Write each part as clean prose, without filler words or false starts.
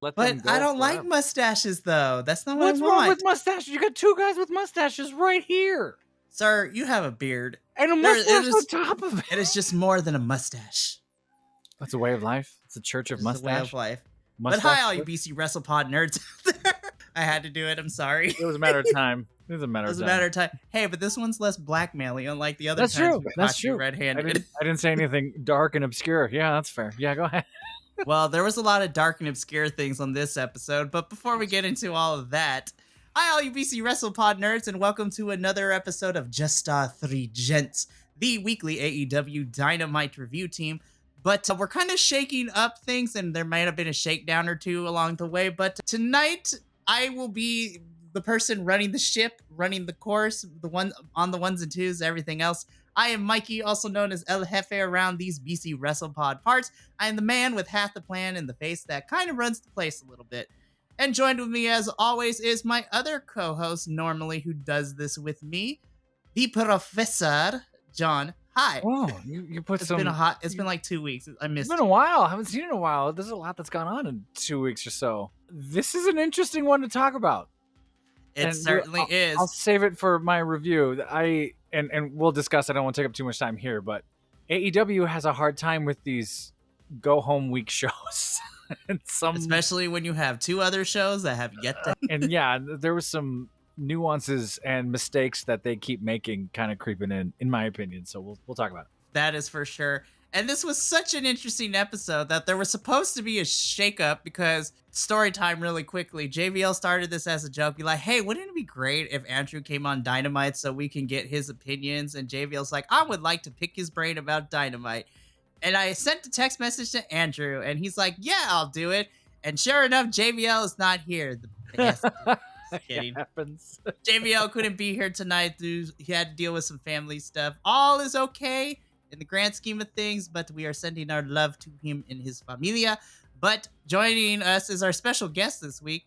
Let But them go I don't like forever. mustaches, though. That's not What's what I want. wrong with mustaches? You got two guys with mustaches right here. Sir, you have a beard. And a mustache on top of it. It is just more than a mustache. That's a way of life. It's a church of mustache. It's a way of life. Mustache But hi, all you church. BC WrestlePod nerds out there. I had to do it. I'm sorry. It was a matter of time. It was a matter of time. Hey, but this one's less blackmailing, unlike the other That's times true. we That's caught you true. red-handed. I didn't say anything dark and obscure. Yeah, that's fair. Yeah, go ahead. Well, there was a lot of dark and obscure things on this episode, but before we get into all of that, hi, all you BC WrestlePod nerds, and welcome to another episode of Just Three Gents, the weekly AEW Dynamite review team. But we're kind of shaking up things, and there might have been a shakedown or two along the way. But tonight, I will be the person running the ship, running the course, the one on the ones and twos, everything else. I am Mikey, also known as El Jefe around these BC WrestlePod parts. I am the man with half the plan and the face that kind of runs the place a little bit. And joined with me, as always, is my other co-host, normally, who does this with me, the Professor, John. Hi. Oh, you put some... It's been like 2 weeks. I missed it. It's been a while. I haven't seen it in a while. There's a lot that's gone on in 2 weeks or so. This is an interesting one to talk about. It certainly is. I'll save it for my review. And we'll discuss. I don't want to take up too much time here, but AEW has a hard time with these go home week shows. And especially when you have two other shows that have yet to. And yeah, there was some nuances and mistakes that they keep making, kind of creeping in my opinion. So we'll talk about it. That is for sure. And this was such an interesting episode that there was supposed to be a shakeup because story time really quickly. JVL started this as a joke, be like, hey, wouldn't it be great if Andrew came on Dynamite so we can get his opinions? And JVL's like, I would like to pick his brain about Dynamite. And I sent a text message to Andrew and he's like, yeah, I'll do it. And sure enough, JVL is not here. Just kidding. Happens. JVL couldn't be here tonight. He had to deal with some family stuff. All is okay in the grand scheme of things, but we are sending our love to him and his familia. But joining us is our special guest this week.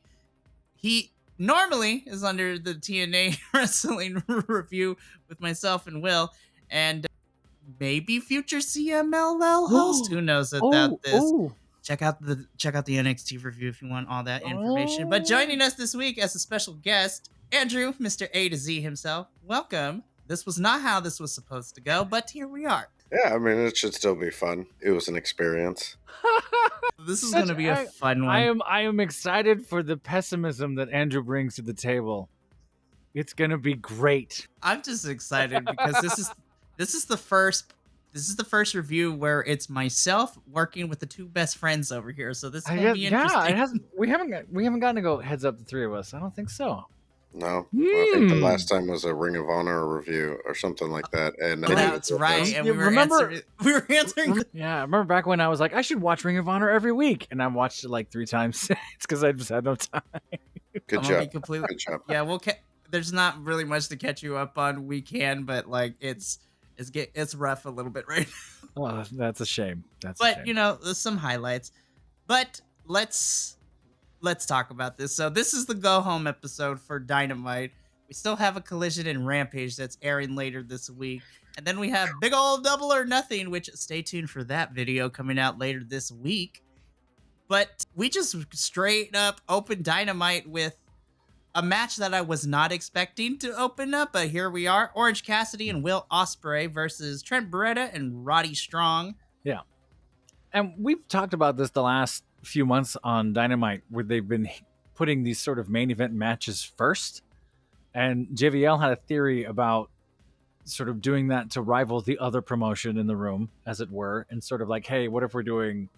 He normally is under the TNA Wrestling Review with myself and Will, and maybe future CMLL host. Who knows about this? Check out the NXT review if you want all that information. But joining us this week as a special guest, Andrew, Mr. A to Z himself. Welcome. This was not how this was supposed to go, but here we are. Yeah, I mean, it should still be fun. It was an experience. This is going to be a fun one. I am excited for the pessimism that Andrew brings to the table. It's going to be great. I'm just excited because this is the first review where it's myself working with the two best friends over here. So this is going to be interesting. Yeah, we haven't gotten to go heads up the three of us. I don't think so. No, I think the last time was a Ring of Honor review or something like that. And that's right. And we were answering. Yeah, I remember back when I was like, I should watch Ring of Honor every week, and I watched it like 3 times. It's because I just had no time. Good job. Good job. Yeah, there's not really much to catch you up on. We can, but like it's rough a little bit right now. Well, that's a shame. But you know, there's some highlights. But let's talk about this. So this is the go home episode for Dynamite. We still have a Collision and Rampage that's airing later this week. And then we have big old Double or Nothing, which stay tuned for that video coming out later this week. But we just straight up opened Dynamite with a match that I was not expecting to open up, but here we are. Orange Cassidy and Will Ospreay versus Trent Beretta and Roddy Strong. Yeah. And we've talked about this the last few months on Dynamite, where they've been putting these sort of main event matches first. And JVL had a theory about sort of doing that to rival the other promotion in the room, as it were, and sort of like, hey, what if we're doing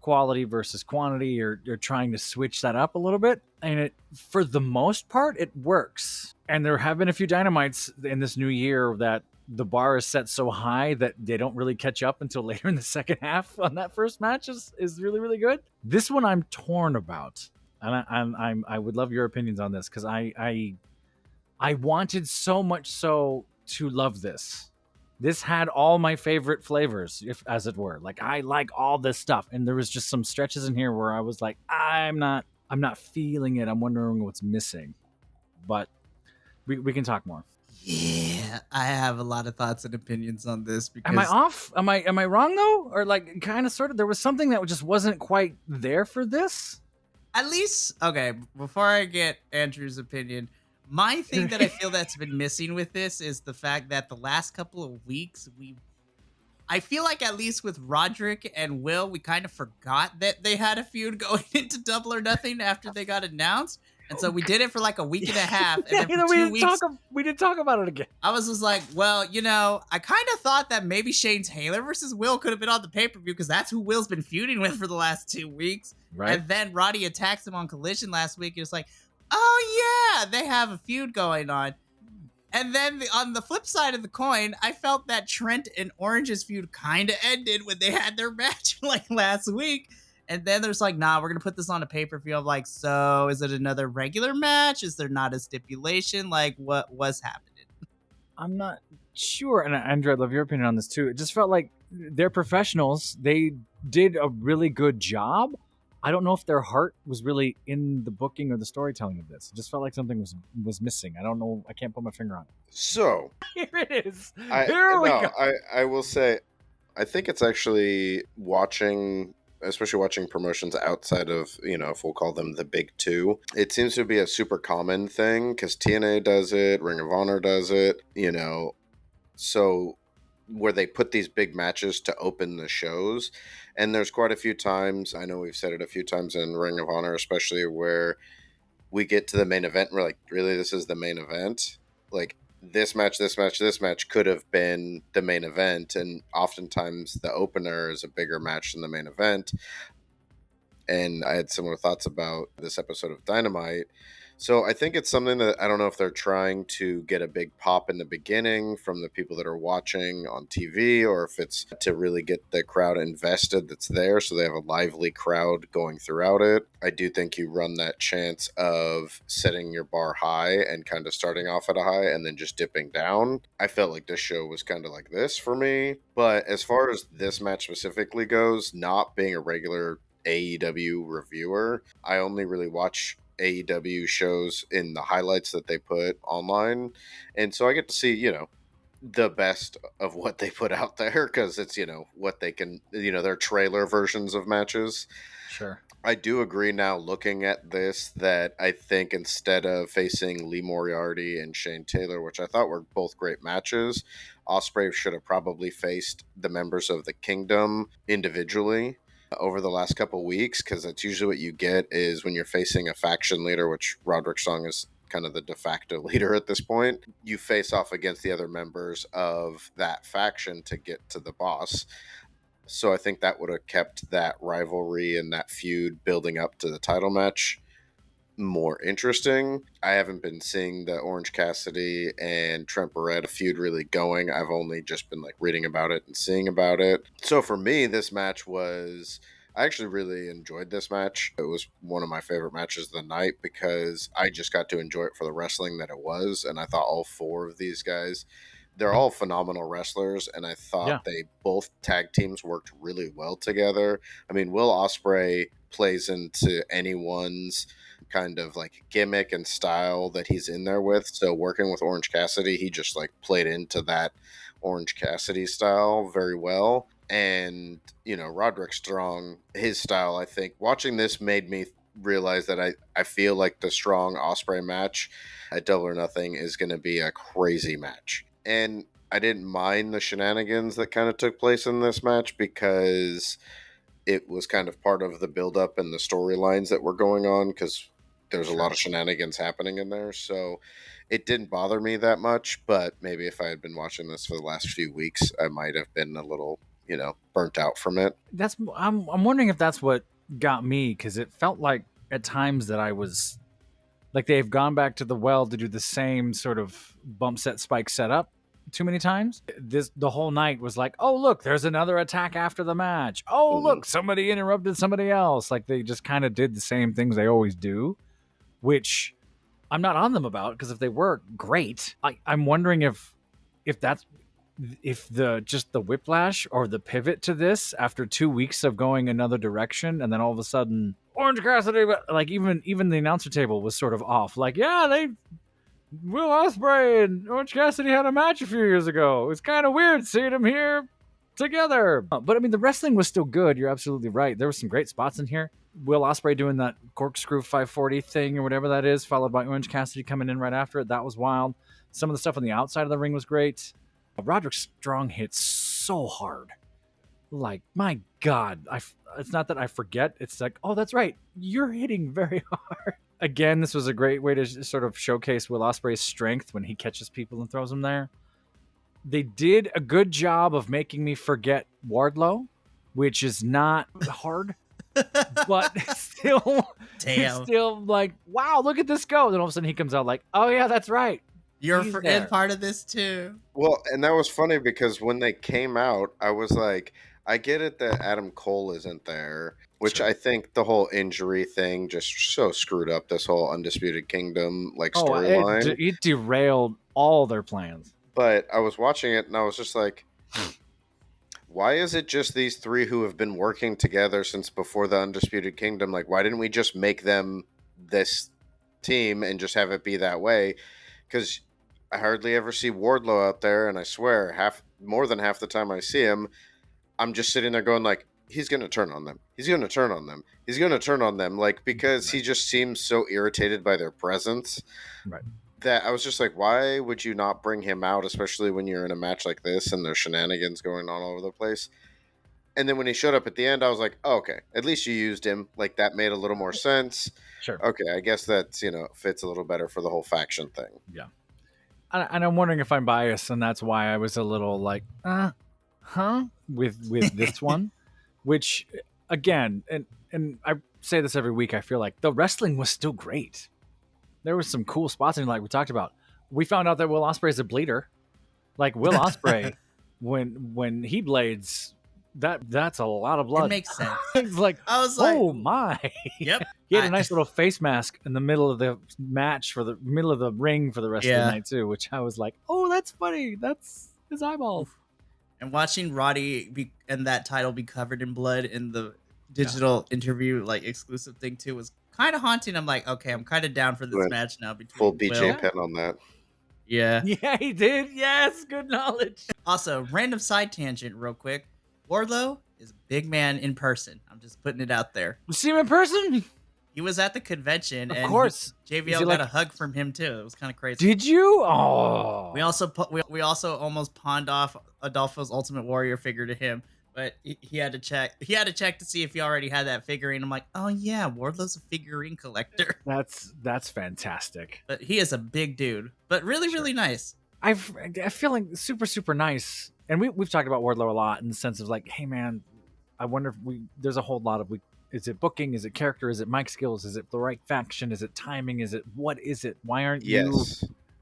quality versus quantity, or you're trying to switch that up a little bit? And it, for the most part, it works. And there have been a few Dynamites in this new year that the bar is set so high that they don't really catch up until later in the second half on that first match is really, really good. This one I'm torn about. And I would love your opinions on this, because I wanted so much so to love this. This had all my favorite flavors, as it were. Like, I like all this stuff. And there was just some stretches in here where I was like, I'm not feeling it. I'm wondering what's missing. But we can talk more. Yeah, I have a lot of thoughts and opinions on this. Because am I off? Am I wrong though? Or like kind of sort of? There was something that just wasn't quite there for this. At least, okay, before I get Andrew's opinion, my thing that I feel that's been missing with this is the fact that the last couple of weeks, I feel like at least with Roderick and Will, we kind of forgot that they had a feud going into Double or Nothing after they got announced. And so we did it for like a week and a half. And then for 2 weeks, we didn't talk about it again. I was just like, well, I kind of thought that maybe Shane Taylor versus Will could have been on the pay-per-view because that's who Will's been feuding with for the last 2 weeks. Right. And then Roddy attacks him on Collision last week. It's like, oh yeah, they have a feud going on. And then on the flip side of the coin, I felt that Trent and Orange's feud kind of ended when they had their match like last week. And then there's like, nah, we're going to put this on a pay-per-view. I'm like, so is it another regular match? Is there not a stipulation? Like, what was happening? I'm not sure. And Andrew, I'd love your opinion on this too. It just felt like they're professionals. They did a really good job. I don't know if their heart was really in the booking or the storytelling of this. It just felt like something was missing. I don't know. I can't put my finger on it. So Here it is. Here we go. I will say, I think it's actually especially watching promotions outside of, if we'll call them the big two, it seems to be a super common thing because TNA does it, Ring of Honor does it, so where they put these big matches to open the shows. And there's quite a few times, I know we've said it a few times in Ring of Honor, especially where we get to the main event and we're like, really, this is the main event? Like, this match could have been the main event, and oftentimes the opener is a bigger match than the main event. And I had similar thoughts about this episode of Dynamite. So I think it's something that I don't know if they're trying to get a big pop in the beginning from the people that are watching on TV, or if it's to really get the crowd invested that's there so they have a lively crowd going throughout it. I do think you run that chance of setting your bar high and kind of starting off at a high and then just dipping down. I felt like this show was kind of like this for me. But as far as this match specifically goes, not being a regular AEW reviewer, I only really watch AEW shows in the highlights that they put online, and so I get to see the best of what they put out there because it's what they can their trailer versions of matches. Sure. I do agree now looking at this that I think instead of facing Lee Moriarty and Shane Taylor, which I thought were both great matches, Ospreay should have probably faced the members of the Kingdom individually over the last couple of weeks, because that's usually what you get is when you're facing a faction leader, which Roderick Strong is kind of the de facto leader at this point, you face off against the other members of that faction to get to the boss. So I think that would have kept that rivalry and that feud building up to the title match more interesting. I haven't been seeing the Orange Cassidy and Trent Barretta feud really going. I've only just been like reading about it and seeing about it. So for me, this match I actually really enjoyed this match. It was one of my favorite matches of the night because I just got to enjoy it for the wrestling that it was. And I thought all four of these guys, they're all phenomenal wrestlers. And I thought they both tag teams worked really well together. I mean, Will Ospreay plays into anyone's kind of like gimmick and style that he's in there with. So working with Orange Cassidy, he just like played into that Orange Cassidy style very well. And, Roderick Strong, his style, I think watching this made me realize that I feel like the Strong Ospreay match at Double or Nothing is going to be a crazy match. And I didn't mind the shenanigans that kind of took place in this match because it was kind of part of the build-up and the storylines that were going on, because there's a lot of shenanigans happening in there. So it didn't bother me that much, but maybe if I had been watching this for the last few weeks, I might have been a little, burnt out from it. I'm wondering if that's what got me, because it felt like at times that I was like they've gone back to the well to do the same sort of bump set spike setup too many times. The whole night was like, oh look, there's another attack after the match. Oh look, somebody interrupted somebody else. Like they just kind of did the same things they always do, which I'm not on them about, because if they were great, I'm wondering if the whiplash or the pivot to this after 2 weeks of going another direction, and then all of a sudden Orange Cassidy, like even the announcer table was sort of off. Like, yeah, Will Ospreay and Orange Cassidy had a match a few years ago. It's kind of weird seeing them here together. But I mean, the wrestling was still good. You're absolutely right. There were some great spots in here. Will Ospreay doing that corkscrew 540 thing or whatever that is, followed by Orange Cassidy coming in right after it. That was wild. Some of the stuff on the outside of the ring was great. Roderick Strong hits so hard. Like, my God. It's not that I forget. It's like, oh, that's right. You're hitting very hard. Again, this was a great way to sort of showcase Will Ospreay's strength when he catches people and throws them there. They did a good job of making me forget Wardlow, which is not hard. But still, Damn. still like, wow, look at this go. Then all of a sudden he comes out like, oh yeah, that's right. You're He's in there. part of this too. Well, and that was funny because when they came out, I was like, I get it that Adam Cole isn't there, which Sure. I think the whole injury thing just so screwed up this whole Undisputed Kingdom storyline. It derailed all their plans. But I was watching it and I was just like, why is it just these three who have been working together since before the Undisputed Kingdom? Like, why didn't we just make them this team and just have it be that way? Because I hardly ever see Wardlow out there, and I swear, more than half the time I see him, I'm just sitting there going like, he's going to turn on them. He's going to turn on them. He's going to turn on them. Like, because he just seems so irritated by their presence. Right. That I was just like, why would you not bring him out, especially when you're in a match like this and there's shenanigans going on all over the place? And then when he showed up at the end, I was like, oh, okay, at least you used him. Like, that made a little more sense. Sure. Okay, I guess that's, fits a little better for the whole faction thing. Yeah. And I'm wondering if I'm biased, and that's why I was a little like, with this one, which again, and I say this every week, I feel like the wrestling was still great. There was some cool spots in, like we talked about. We found out that Will Ospreay is a bleeder. Like Will Ospreay, when he blades, that's a lot of blood. It makes sense. It's like, I was like, oh my. Yep. He had a nice little face mask in the middle of the match for the middle of the ring for the rest of the night too, which I was like, oh, that's funny. That's his eyeballs. And watching Roddy and that title be covered in blood in the digital interview, like exclusive thing too, was kind of haunting. I'm like, okay, I'm kind of down for this match now. Full BJ Will. Penn on that. Yeah. Yeah, he did. Yes, good knowledge. Also, random side tangent real quick. Wardlow is a big man in person. I'm just putting it out there. You see him in person? He was at the convention, Of and course. JVL got a hug from him too. It was kind of crazy. Did you? Oh. We also almost pawned off Adolfo's Ultimate Warrior figure to him, but he had to check. He had to check to see if he already had that figurine. I'm like, oh yeah, Wardlow's a figurine collector. That's fantastic. But he is a big dude, but really nice. I feel like super nice, and we've talked about Wardlow a lot in the sense of like, hey man, I wonder if there's a whole lot of is it booking? Is it character? Is it mic skills? Is it the right faction? Is it timing? Is it what is it? Why aren't you?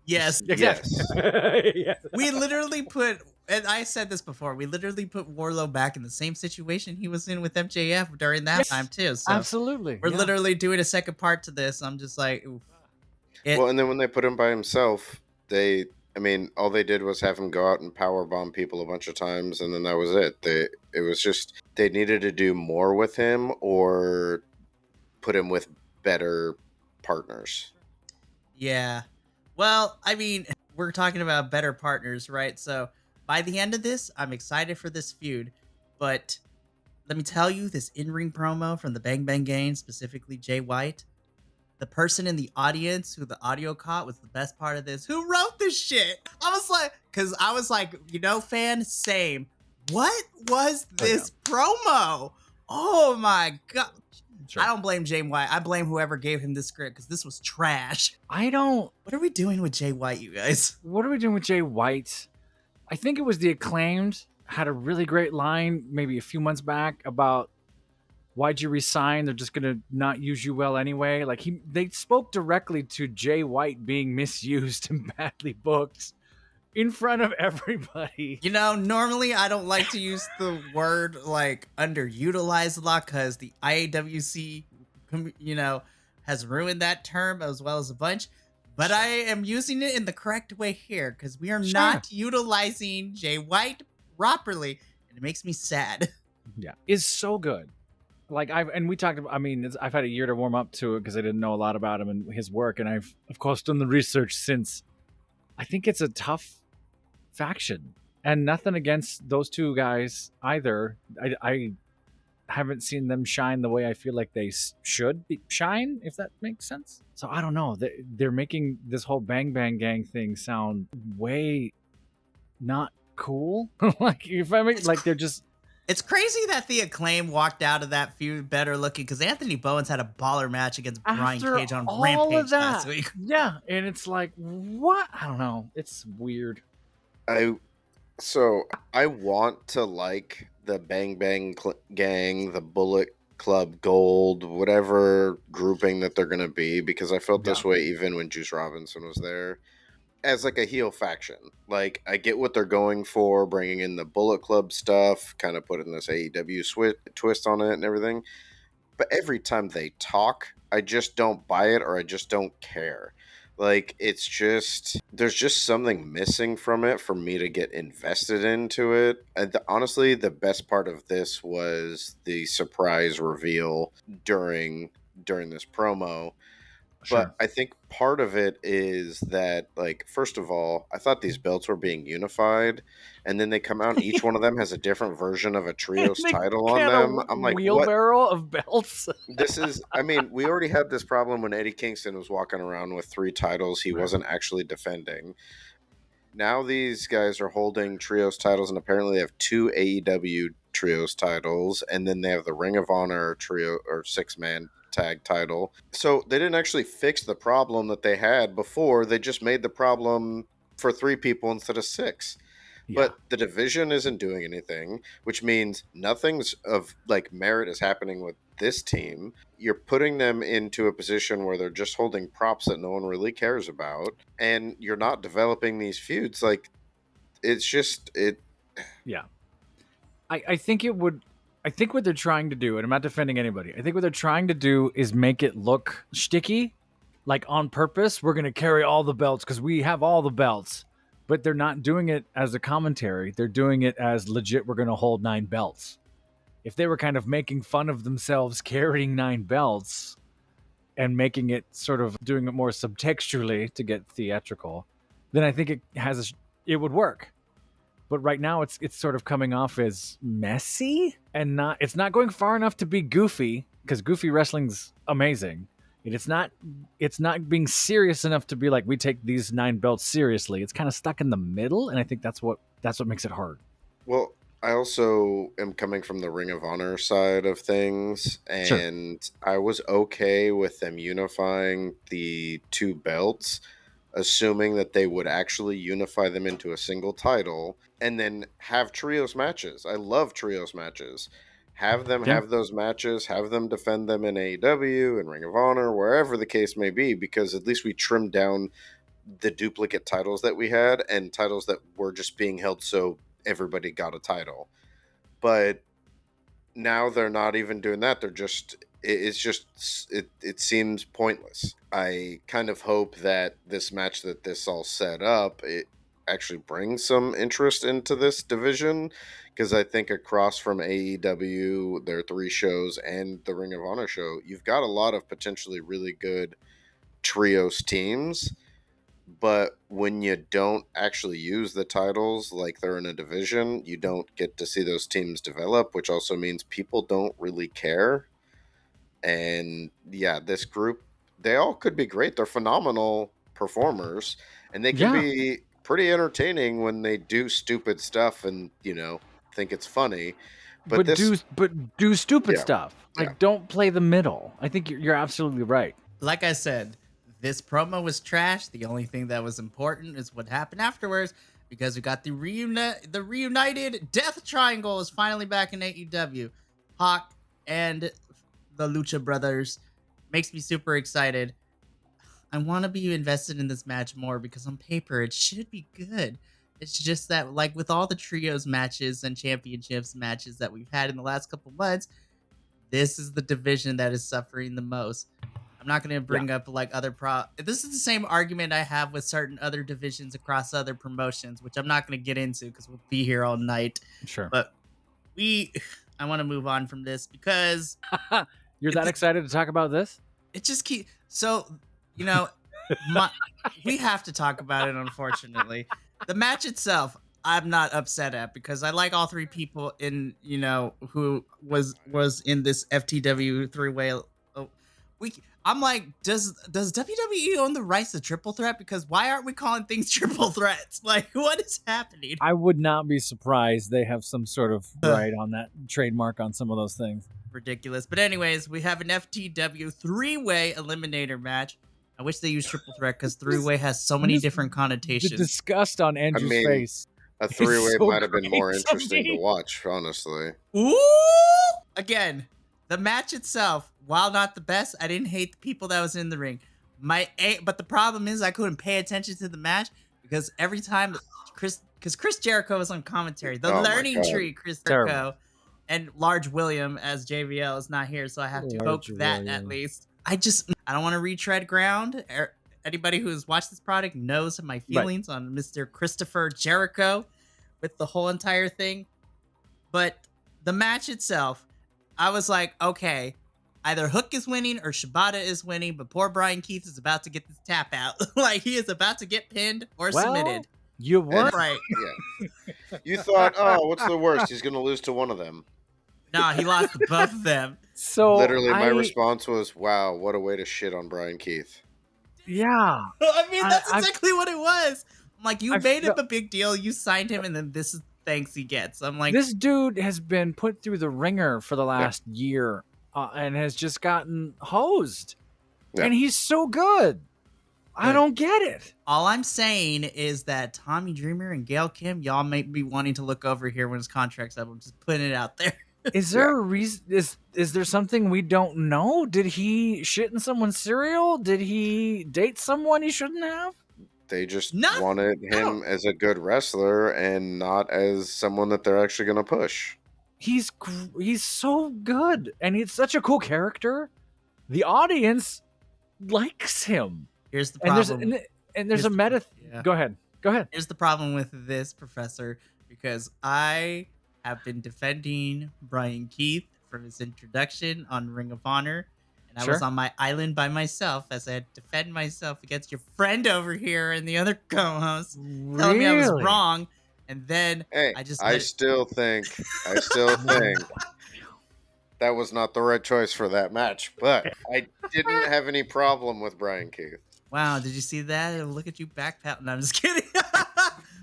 Yes. Exactly. Yes. We literally put, and I said this before, we literally put Wardlow back in the same situation he was in with MJF during that time too. So absolutely. We're literally doing a second part to this. I'm just like, oof. Well, and then when they put him by himself, all they did was have him go out and powerbomb people a bunch of times, and then that was it. It was just they needed to do more with him or put him with better partners. Yeah. Well, I mean, we're talking about better partners, right? So by the end of this, I'm excited for this feud. But let me tell you, this in-ring promo from the Bang Bang Gang, specifically Jay White, the person in the audience who the audio caught was the best part of this. Who wrote this shit? I was like, fan, same. What was this promo? Oh my God. Sure. I don't blame Jay White. I blame whoever gave him this script because this was trash. What are we doing with Jay White, you guys? What are we doing with Jay White? I think it was the Acclaimed had a really great line maybe a few months back about why'd you resign? They're just gonna not use you well anyway. Like they spoke directly to Jay White being misused and badly booked in front of everybody. Normally I don't like to use the word like underutilized a lot because the IAWC, has ruined that term as well as a bunch. But I am using it in the correct way here because we are not utilizing Jay White properly, and it makes me sad. Yeah, it's so good. Like I've had a year to warm up to it because I didn't know a lot about him and his work, and I've of course done the research since. I think it's a tough faction, and nothing against those two guys either. I haven't seen them shine the way I feel like they should shine, if that makes sense. So I don't know. They're making this whole Bang Bang Gang thing sound way not cool. Like if I make like they're just. It's crazy that the Acclaim walked out of that feud better looking because Anthony Bowens had a baller match against Brian Cage on Rampage last week. Yeah, and it's like, what? I don't know. It's weird. I want to like the Bang Bang Gang, the Bullet Club Gold, whatever grouping that they're going to be, because I felt this way even when Juice Robinson was there. As like a heel faction. Like, I get what they're going for, bringing in the Bullet Club stuff, kind of putting this AEW twist on it and everything. But every time they talk, I just don't buy it, or I just don't care. Like, it's just, there's just something missing from it for me to get invested into it. And honestly, the best part of this was the surprise reveal during this promo. Sure. But I think part of it is that, like, first of all, I thought these belts were being unified, and then they come out and each one of them has a different version of a trios title on them. I'm like, wheelbarrow of belts. This is, I mean, we already had this problem when Eddie Kingston was walking around with 3 titles he wasn't actually defending. Now these guys are holding trios titles, and apparently they have 2 AEW trios titles, and then they have the Ring of Honor trio or 6-man tag title. So they didn't actually fix the problem that they had before. They just made the problem for 3 people instead of 6. Yeah. But the division isn't doing anything, which means nothing's of like merit is happening with this team. You're putting them into a position where they're just holding props that no one really cares about, and you're not developing these feuds. Like, it's just it. Yeah, I think it would. I think what they're trying to do, and I'm not defending anybody, I think what they're trying to do is make it look sticky, like on purpose. We're going to carry all the belts because we have all the belts, but they're not doing it as a commentary. They're doing it as legit, we're going to hold 9 belts. If they were kind of making fun of themselves carrying 9 belts and making it sort of doing it more subtextually to get theatrical, then I think it would work. But right now it's sort of coming off as messy and it's not going far enough to be goofy, because goofy wrestling's amazing. And it's not being serious enough to be like, we take these 9 belts seriously. It's kind of stuck in the middle, and I think that's what makes it hard. Well, I also am coming from the Ring of Honor side of things, and sure, I was okay with them unifying the 2 belts, assuming that they would actually unify them into a single title and then have trios matches. I love trios matches. Have them have those matches, have them defend them in AEW and Ring of Honor, wherever the case may be, because at least we trimmed down the duplicate titles that we had and titles that were just being held so everybody got a title. But now they're not even doing that. They're just, it seems pointless. I kind of hope that this match that this all set up, it actually brings some interest into this division, because I think across from AEW, their 3 shows, and the Ring of Honor show, you've got a lot of potentially really good trios teams. But when you don't actually use the titles like they're in a division, you don't get to see those teams develop, which also means people don't really care. And yeah, this group, they all could be great. They're phenomenal performers, and they can be pretty entertaining when they do stupid stuff and, think it's funny. But do stupid stuff. Like, don't play the middle. I think you're absolutely right. Like I said, this promo was trash. The only thing that was important is what happened afterwards, because we got the reunited Death Triangle is finally back in AEW. Hawk and the Lucha Brothers makes me super excited. I want to be invested in this match more, because on paper it should be good. It's just that, like with all the trios matches and championships matches that we've had in the last couple months, this is the division that is suffering the most. I'm not going to bring up like other this is the same argument I have with certain other divisions across other promotions, which I'm not going to get into because we'll be here all night. Sure. But I want to move on from this, because you're that excited to talk about this? It just so, we have to talk about it, unfortunately. The match itself, I'm not upset at, because I like all three people in, who was in this FTW three-way. Oh, I'm like, does WWE own the rights to triple threat? Because why aren't we calling things triple threats? Like, what is happening? I would not be surprised they have some sort of right on that trademark on some of those things. Ridiculous. But anyways, we have an FTW three-way eliminator match. I wish they used triple threat, because three-way has so many different The connotations. disgust on Andrew's face. A three-way so might have been more great to interesting to me. watch, honestly. Ooh! Again, the match itself, while not the best, I didn't hate the people that was in the ring. But the problem is I couldn't pay attention to the match, because every time Chris Jericho was on commentary, the learning tree, Chris Jericho, Terrible. and Large William as JVL is not here, so I have to poke that at least. I don't want to retread ground. Anybody who has watched this product knows my feelings on Mr. Christopher Jericho with the whole entire thing. But the match itself, I was like, okay, either Hook is winning or Shibata is winning, but poor Brian Keith is about to get this tap out. Like, he is about to get pinned or submitted. You weren't right. Yeah. You thought, oh, what's the worst? He's going to lose to one of them. No, he lost to both of them. So literally, my response was, wow, what a way to shit on Brian Keith. Yeah. I mean, that's exactly what it was. I'm like, you made him a big deal. You signed him, and then this is thanks he gets. I'm like, this dude has been put through the ringer for the last year and has just gotten hosed. Yeah. And he's so good. I don't get it. All I'm saying is that Tommy Dreamer and Gail Kim, y'all may be wanting to look over here when his contract's up. I'm just putting it out there. Is there a reason? Is there something we don't know? Did he shit in someone's cereal? Did he date someone he shouldn't have? They just wanted him as a good wrestler and not as someone that they're actually going to push. He's so good, and he's such a cool character. The audience likes him. Here's the problem. And there's a meta. Go ahead. Here's the problem with this, Professor, because I have been defending Brian Keith from his introduction on Ring of Honor. And I was on my island by myself as I had to defend myself against your friend over here and the other co-host telling me I was wrong. And then I still think that was not the right choice for that match. But I didn't have any problem with Brian Keith. Wow, did you see that? Look at you backpouting. I'm just kidding.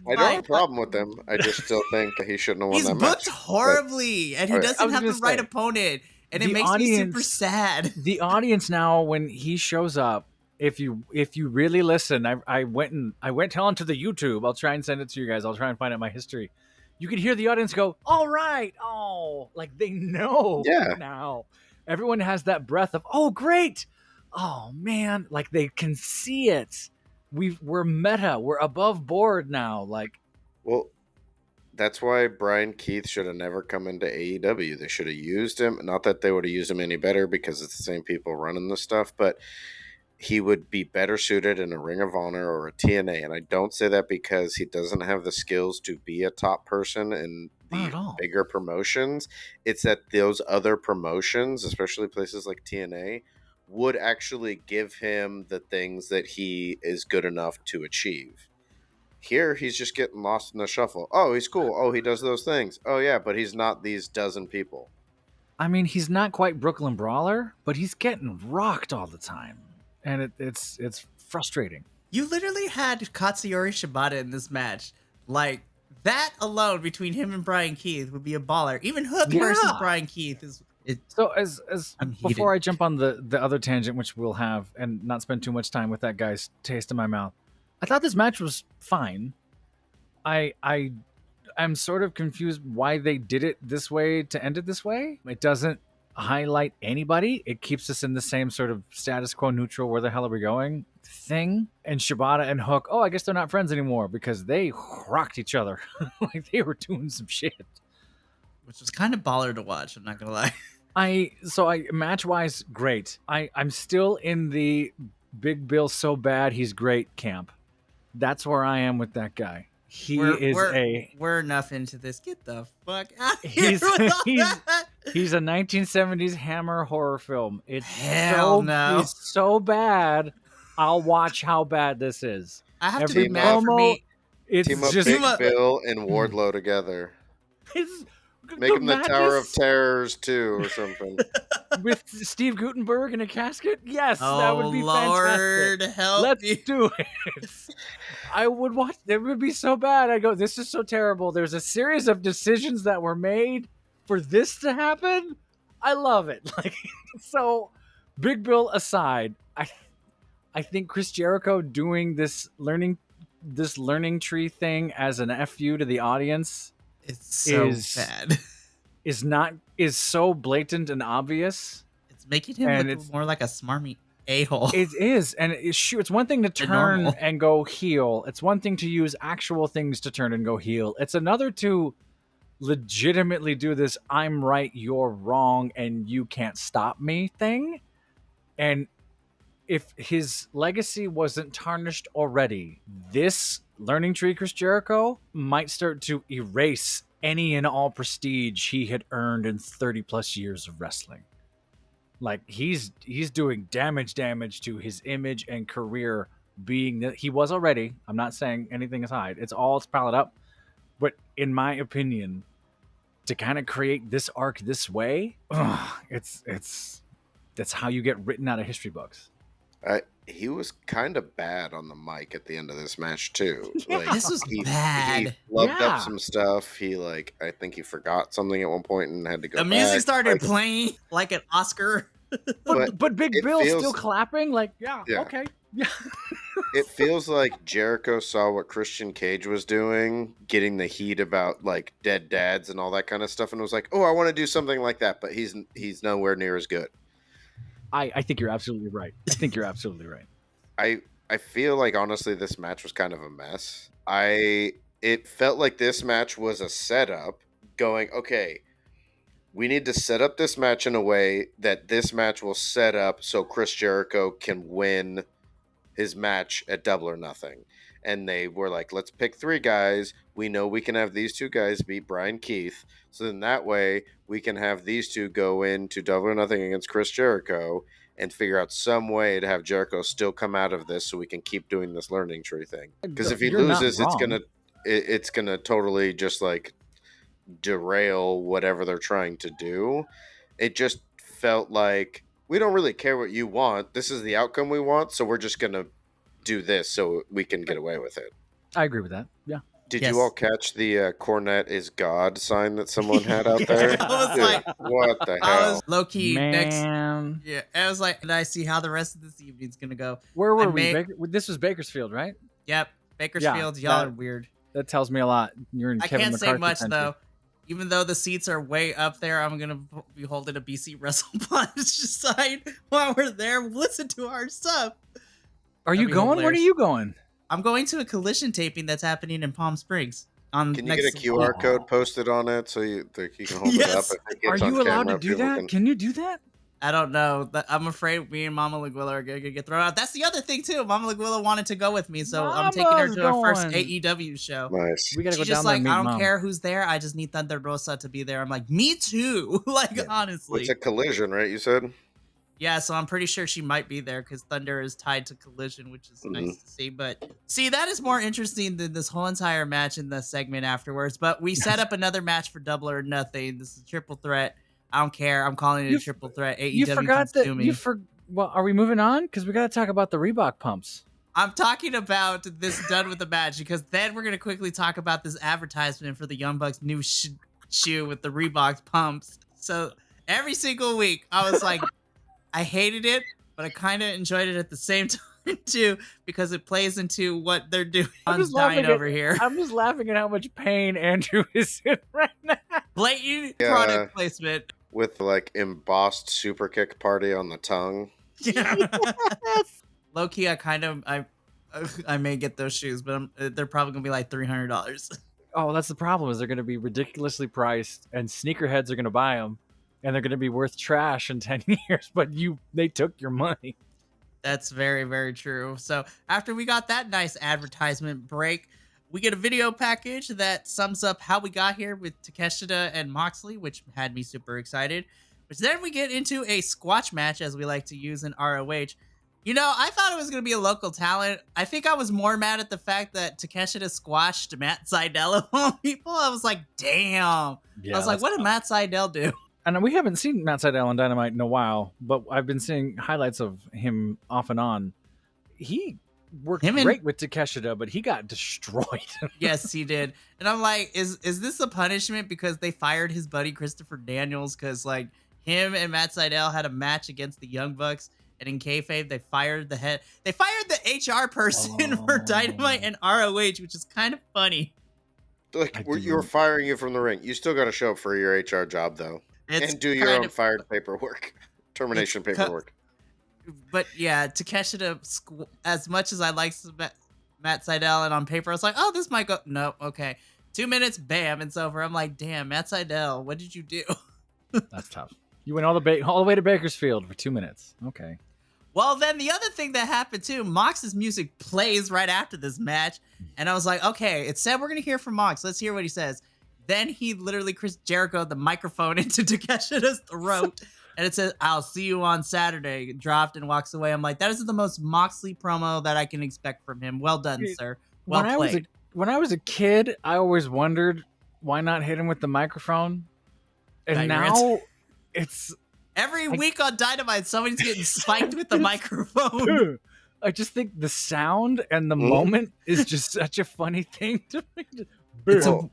I don't have a problem with him. I just still think he shouldn't have won that match. He's booked horribly, and he doesn't have the right opponent, and it makes me super sad. The audience now, when he shows up, if you really listen, I went onto the YouTube. I'll try and send it to you guys. I'll try and find out my history. You could hear the audience go, "All right, oh," like they know now. Everyone has that breath of, "Oh, great, oh man," like they can see it. We're meta. We're above board now. Like, well, that's why Brian Keith should have never come into AEW. They should have used him. Not that they would have used him any better because it's the same people running this stuff, but he would be better suited in a Ring of Honor or a TNA. And I don't say that because he doesn't have the skills to be a top person in the bigger promotions. It's that those other promotions, especially places like TNA, would actually give him the things that he is good enough to achieve. Here, he's just getting lost in the shuffle. Oh, he's cool. Oh, he does those things. Oh, yeah, but he's not these dozen people. I mean, he's not quite Brooklyn Brawler, but he's getting rocked all the time. And it's frustrating. You literally had Katsuyori Shibata in this match. Like, that alone between him and Brian Keith would be a baller. Even Hook versus Brian Keith is... So as before I jump on the other tangent, which we'll have, and not spend too much time with that guy's taste in my mouth, I thought this match was fine. I'm sort of confused why they did it this way to end it this way. It doesn't highlight anybody. It keeps us in the same sort of status quo neutral, where the hell are we going thing. And Shibata and Hook, I guess they're not friends anymore because they rocked each other. Like they were doing some shit. Which was kind of baller to watch, I'm not gonna lie. Match wise, great. I'm still in the Big Bill so bad he's great camp. That's where I am with that guy. We're enough into this. Get the fuck out of here. He's a 1970s Hammer horror film. It's so bad. I'll watch how bad this is. I have to be mad for me. It's Team up just Big Bill and Wardlow together. it's, Make him the Tower of madness Terrors too, or something. with Steve Gutenberg in a casket. Yes, that would be Lord, fantastic. help Let's me. do it. I would watch. It would be so bad. I go, this is so terrible. There's a series of decisions that were made for this to happen. I love it. Like, so, Big Bill aside, I think Chris Jericho doing this learning tree thing as an FU to the audience It's so is- bad. is so blatant and obvious. It's making him And look it's- more like a smarmy a-hole. It is, and it's one thing to turn normal. and go heel. It's one thing to use actual things to turn and go heel. It's another to legitimately do this I'm right, you're wrong, and you can't stop me thing. And if his legacy wasn't tarnished already, this learning tree Chris Jericho might start to erase any and all prestige he had earned in 30 plus years of wrestling. Like, he's doing damage to his image and career, being that he was already. I'm not saying anything aside. It's piled up. But in my opinion, to kind of create this arc this way, it's how you get written out of history books. He was kind of bad on the mic at the end of this match too. Yeah. This was He bad. flubbed Yeah. up some stuff. I think he forgot something at one point and had to go The back. music started Like, playing like an Oscar. But Big it Bill feels- still clapping, like, yeah. Okay. Yeah. It feels like Jericho saw what Christian Cage was doing, getting the heat about like dead dads and all that kind of stuff, and was like, "Oh, I want to do something like that," but he's nowhere near as good. I think you're absolutely right. I feel like honestly this match was kind of a mess. It felt like this match was a setup going, okay, we need to set up this match in a way that this match will set up so Chris Jericho can win his match at Double or Nothing. And they were like, let's pick 3 guys. We know we can have these 2 guys beat Brian Keith. So then that way we can have these 2 go into Double or Nothing against Chris Jericho and figure out some way to have Jericho still come out of this so we can keep doing this learning tree thing. Because if he You're not loses, wrong. it's gonna totally just like derail whatever they're trying to do. It just felt like we don't really care what you want. This is the outcome we want, so we're just gonna do this so we can get away with it. I agree with that. Yeah. Did Yes. you all catch the Cornette is God sign that someone had out there? I was Dude, like- what the I hell? was low key next. Man. Yeah, I was like, and I see how the rest of this evening's gonna go. Where were I we? may- This was Bakersfield, right? Yep, Bakersfield, y'all are weird. That tells me a lot. You're in I Kevin can't say McCarthy much country. though. Even though the seats are way up there, I'm gonna be holding a BC WrestlePod sign while we're there. Listen to our stuff. Are you That'd be going? Where are hilarious. you going? I'm going to a collision taping that's happening in Palm Springs. Can you next get a QR code posted on it so you can hold Yes. it up? If it Are gets on you allowed camera, to do people that? can- Can you do that? I don't know. I'm afraid me and Mama Laguilla are gonna get thrown out. That's the other thing too. Mama Laguilla wanted to go with me, so I'm taking her Mama's to our first going. AEW show. Nice. We gotta go She's down just there like, and meet I don't Mom. care who's there. I just need Thunder Rosa to be there. I'm like, me too. Like, Yeah. honestly. It's a collision, right? You said? Yeah, so I'm pretty sure she might be there because Thunder is tied to Collision, which is nice to see. But see, that is more interesting than this whole entire match in the segment afterwards. But we set up another match for Double or Nothing. This is a triple threat. I don't care. I'm calling it You a triple threat. AEW You forgot comes that to me. Well, are we moving on? Because we got to talk about the Reebok pumps. I'm talking about this done with the match because then we're gonna quickly talk about this advertisement for the Young Bucks new shoe with the Reebok pumps. So every single week, I was like, I hated it, but I kind of enjoyed it at the same time too because it plays into what they're doing. I'm I'm just dying laughing over here. I'm just laughing at how much pain Andrew is in right now. Blatant Yeah. product placement. With like embossed super kick party on the tongue. Low key, I may get those shoes, but they're probably gonna be like $300. Oh, that's the problem. Is they're going to be ridiculously priced, and sneakerheads are going to buy them, and they're going to be worth trash in 10 years. But they took your money. That's very, very true. So after we got that nice advertisement break, we get a video package that sums up how we got here with Takeshita and Moxley, which had me super excited. Which then we get into a squash match, as we like to use in ROH. I thought it was going to be a local talent. I think I was more mad at the fact that Takeshita squashed Matt Sydal of all people. I was like, damn. Yeah, I was like, what did Matt Sydal do? And we haven't seen Matt Sydal on Dynamite in a while, but I've been seeing highlights of him off and on. He worked great with Takeshita, but he got destroyed. Yes, he did. And I'm like, is this a punishment because they fired his buddy Christopher Daniels? Because like him and Matt Sydal had a match against the Young Bucks, and in kayfabe they fired the HR person for Dynamite and ROH, which is kind of funny. Like you were firing you from the ring. You still got to show up for your HR job though, and do your own fired paperwork, termination paperwork. But yeah, Takeshita, as much as I like Matt Sydal, and on paper I was like, oh, this might go. No, okay. 2 minutes, bam, it's over. I'm like, damn, Matt Sydal, what did you do? That's tough. You went all the way to Bakersfield for 2 minutes. Okay. Well, then the other thing that happened too, Mox's music plays right after this match, and I was like, okay, it said we're gonna hear from Mox. Let's hear what he says. Then he literally Chris Jericho the microphone into Takeshita's throat. And it says, I'll see you on Saturday. Dropped and walks away. I'm like, that is the most Moxley promo that I can expect from him. Well done, sir. Well played. When I was a kid, I always wondered why not hit him with the microphone. And now it's... Every week on Dynamite, somebody's getting spiked with the microphone. I just think the sound and the moment is just such a funny thing to me. It's a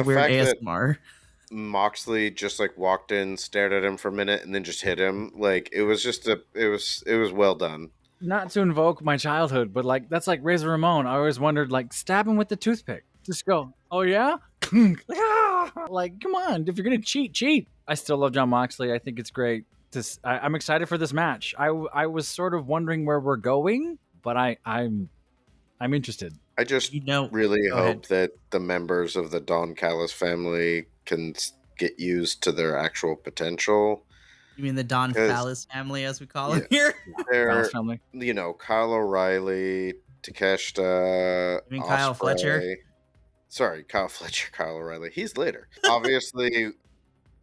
weird ASMR. Moxley just like walked in, stared at him for a minute, and then just hit him. Like it was well done. Not to invoke my childhood, but like that's like Razor Ramon. I always wondered, like, stab him with the toothpick. Just go, oh yeah, like come on. If you're gonna cheat. I still love Jon Moxley. I think it's great. I'm excited for this match. I was sort of wondering where we're going, but I'm interested. I just really hope that the members of the Don Callis family can get used to their actual potential. You mean the Don Callis family, as we call it here? They're, Kyle O'Reilly, Takeshita, you mean Kyle Fletcher? Sorry, Kyle Fletcher, Kyle O'Reilly. He's later. Obviously,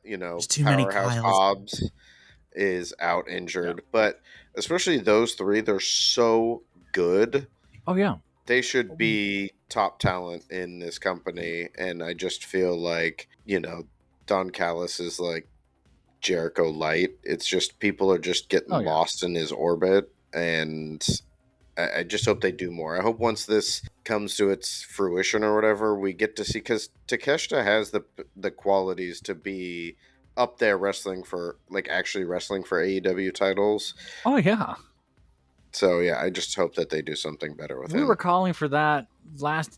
Powerhouse Hobbs is out injured, but especially those three, they're so good. Oh, yeah. They should be top talent in this company, and I just feel like, Don Callis is like Jericho light. It's just people are just getting lost in his orbit, and I just hope they do more. I hope once this comes to its fruition or whatever, we get to see, because Takeshita has the qualities to be up there actually wrestling for AEW titles. Oh, yeah. So, yeah, I just hope that they do something better with him. We were calling for that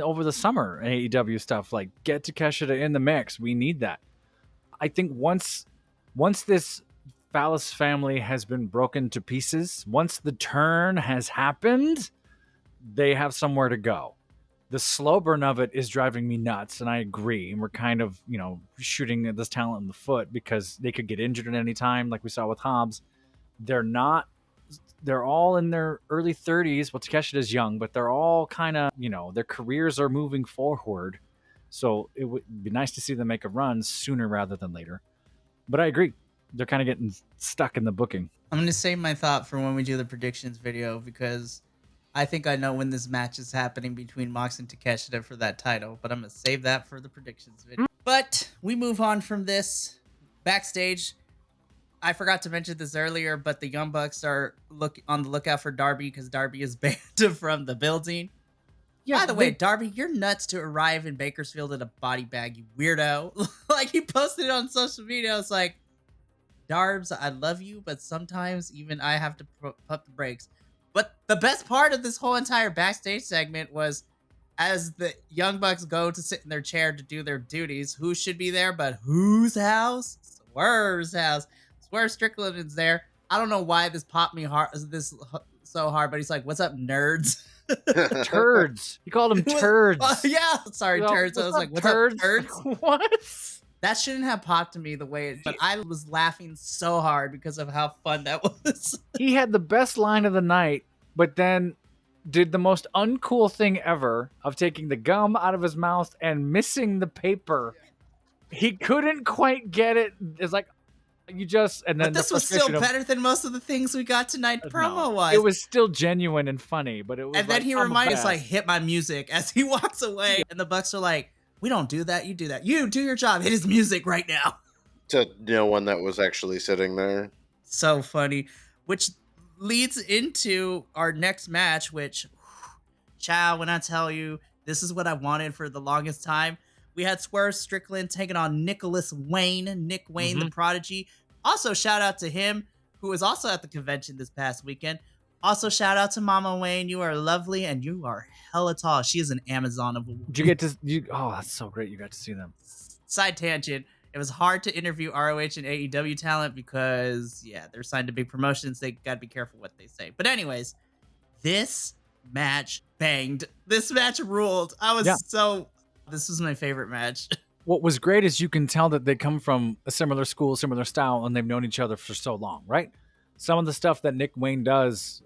over the summer, AEW stuff, like get Takeshita in the mix. We need that. I think once this Phallus family has been broken to pieces, once the turn has happened, they have somewhere to go. The slow burn of it is driving me nuts, and I agree. And we're kind of, shooting this talent in the foot because they could get injured at any time, like we saw with Hobbs. They're all in their early 30s. Well, Takeshita's young, but they're all kind of, their careers are moving forward. So it would be nice to see them make a run sooner rather than later. But I agree. They're kind of getting stuck in the booking. I'm going to save my thought for when we do the predictions video, because I think I know when this match is happening between Mox and Takeshita for that title, but I'm going to save that for the predictions video. But we move on from this. Backstage, I forgot to mention this earlier, but the Young Bucks are on the lookout for Darby because Darby is banned from the building. Yeah, by the way, Darby, you're nuts to arrive in Bakersfield in a body bag, you weirdo. Like, he posted it on social media. It's like, Darbs, I love you, but sometimes even I have to pump the brakes. But the best part of this whole entire backstage segment was, as the Young Bucks go to sit in their chair to do their duties, who should be there but whose house? Swerve's house. Swerve Strickland is there. I don't know why this popped me so hard, but he's like, "What's up, nerds?" Turds. You called them turds. Yeah, sorry, turds. I was like, "What's up, turds?" What? That shouldn't have popped to me the way but I was laughing so hard because of how fun that was. He had the best line of the night, but then did the most uncool thing ever of taking the gum out of his mouth and missing the paper. He couldn't quite get it. It's like, You just and then But this the was still frustration of better than most of the things we got tonight no, promo-wise. it was still genuine and funny, but it was And like, then he I'm a reminds like, badass. hit my music as he walks away. And the Bucks are like, we don't do that. You do that. You do your job. Hit his music right now. To no one that was actually sitting there. So funny. Which leads into our next match, which, child, when I tell you, this is what I wanted for the longest time. We had Swerve Strickland taking on Nick Wayne, the Prodigy. Also, shout out to him, who was also at the convention this past weekend. Also, shout out to Mama Wayne. You are lovely and you are hella tall. She is an Amazon of a woman. Did you get to? Oh, that's so great! You got to see them. Side tangent. It was hard to interview ROH and AEW talent because, yeah, they're signed to big promotions. They got to be careful what they say. But anyways, this match banged. This match ruled. This was my favorite match. What was great is you can tell that they come from a similar school, similar style, and they've known each other for so long, right? Some of the stuff that Nick Wayne does,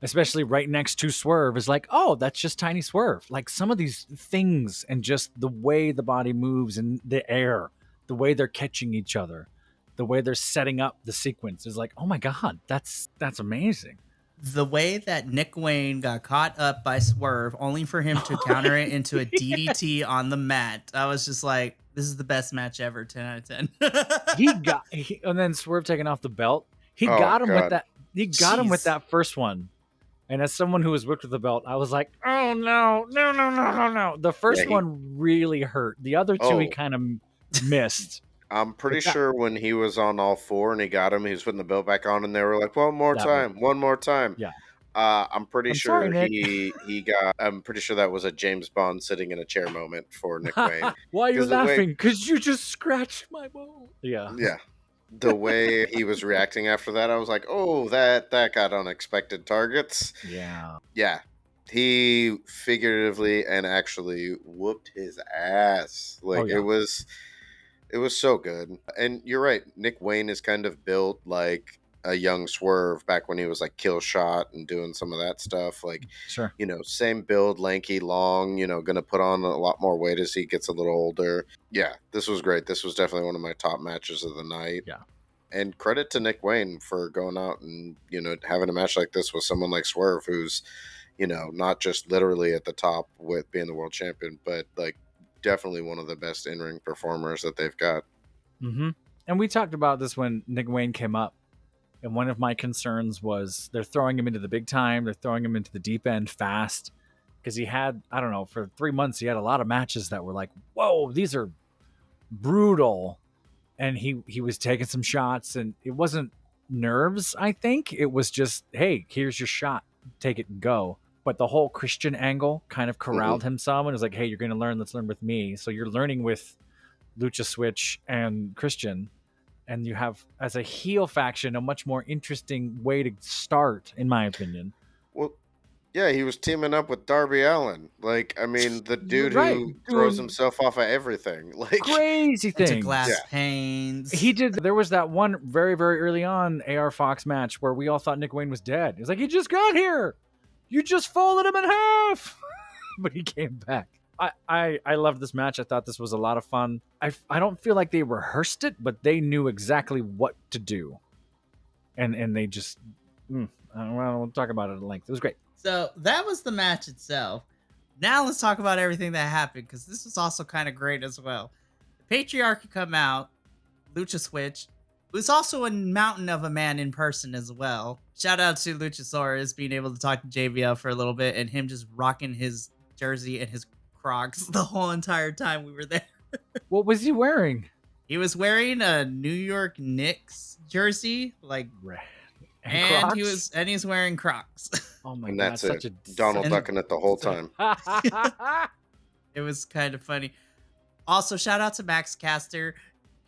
especially right next to Swerve, is like, oh, that's just Tiny Swerve. Like some of these things and just the way the body moves in the air, the way they're catching each other, the way they're setting up the sequence is like, oh my God, that's amazing. The way that Nick Wayne got caught up by Swerve only for him to counter it into a DDT on the mat. I was just like, this is the best match ever, 10 out of 10. And then Swerve taking off the belt. He Oh, got him with God. that. He got him with Jeez. that first one. And as someone who was whipped with the belt, I was like, oh no. The first one really hurt. The other two he Oh. kind of missed. I'm pretty But that- sure when he was on all four and he got him, he was putting the belt back on, and they were like, one more That time. Yeah. I'm pretty I'm sure sorry, Nick. he got. I'm pretty sure that was a James Bond sitting in a chair moment for Nick Wayne. Why are you 'Cause the way- laughing? Because you just scratched my bone. Yeah. Yeah, the way he was reacting after that, I was like, oh, that got unexpected targets. Yeah. Yeah, he figuratively and actually whooped his ass. Like yeah. it was so good. And you're right, Nick Wayne is kind of built like a young Swerve back when he was like Kill Shot and doing some of that stuff. Like, Sure. you know, same build, lanky, long, you know, gonna put on a lot more weight as he gets a little older. Yeah, this was great. This was definitely one of my top matches of the night. Yeah. And credit to Nick Wayne for going out and, you know, having a match like this with someone like Swerve, who's, you know, not just literally at the top with being the world champion, but like definitely one of the best in-ring performers that they've got. Mm-hmm. And we talked about this when Nick Wayne came up. And one of my concerns was they're throwing him into the big time. They're throwing him into the deep end fast. Because he had, I don't know, for 3 months, he had a lot of matches that were like, whoa, these are brutal. And he was taking some shots. And it wasn't nerves, I think. It was just, hey, here's your shot. Take it and go. But the whole Christian angle kind of corralled him some. And it was like, hey, you're going to learn. Let's learn with me. So you're learning with Lucha Switch and Christian. And you have, as a heel faction, a much more interesting way to start, in my opinion. Well, yeah, he was teaming up with Darby Allin. Like, I mean, the dude Right, who throws doing himself off of everything. Like, Crazy Into thing. glass Yeah. panes. He did. There was that one very, very early on AR Fox match where we all thought Nick Wayne was dead. He's like, he just got here. You just folded him in half. But he came back. I loved this match. I thought this was a lot of fun. I don't feel like they rehearsed it, but they knew exactly what to do. And they just, we'll talk about it at length. It was great. So that was the match itself. Now let's talk about everything that happened, because this was also kind of great as well. The Patriarchy come out, Lucha Switch, who's also a mountain of a man in person as well. Shout out to Luchasaurus being able to talk to JBL for a little bit and him just rocking his jersey and his Crocs the whole entire time we were there. What was he wearing? He was wearing a New York Knicks jersey, like, and Crocs? he's wearing Crocs. Oh my and god, that's such it. a Donald and- ducking it the whole time. It was kind of funny. Also, shout out to Max Caster.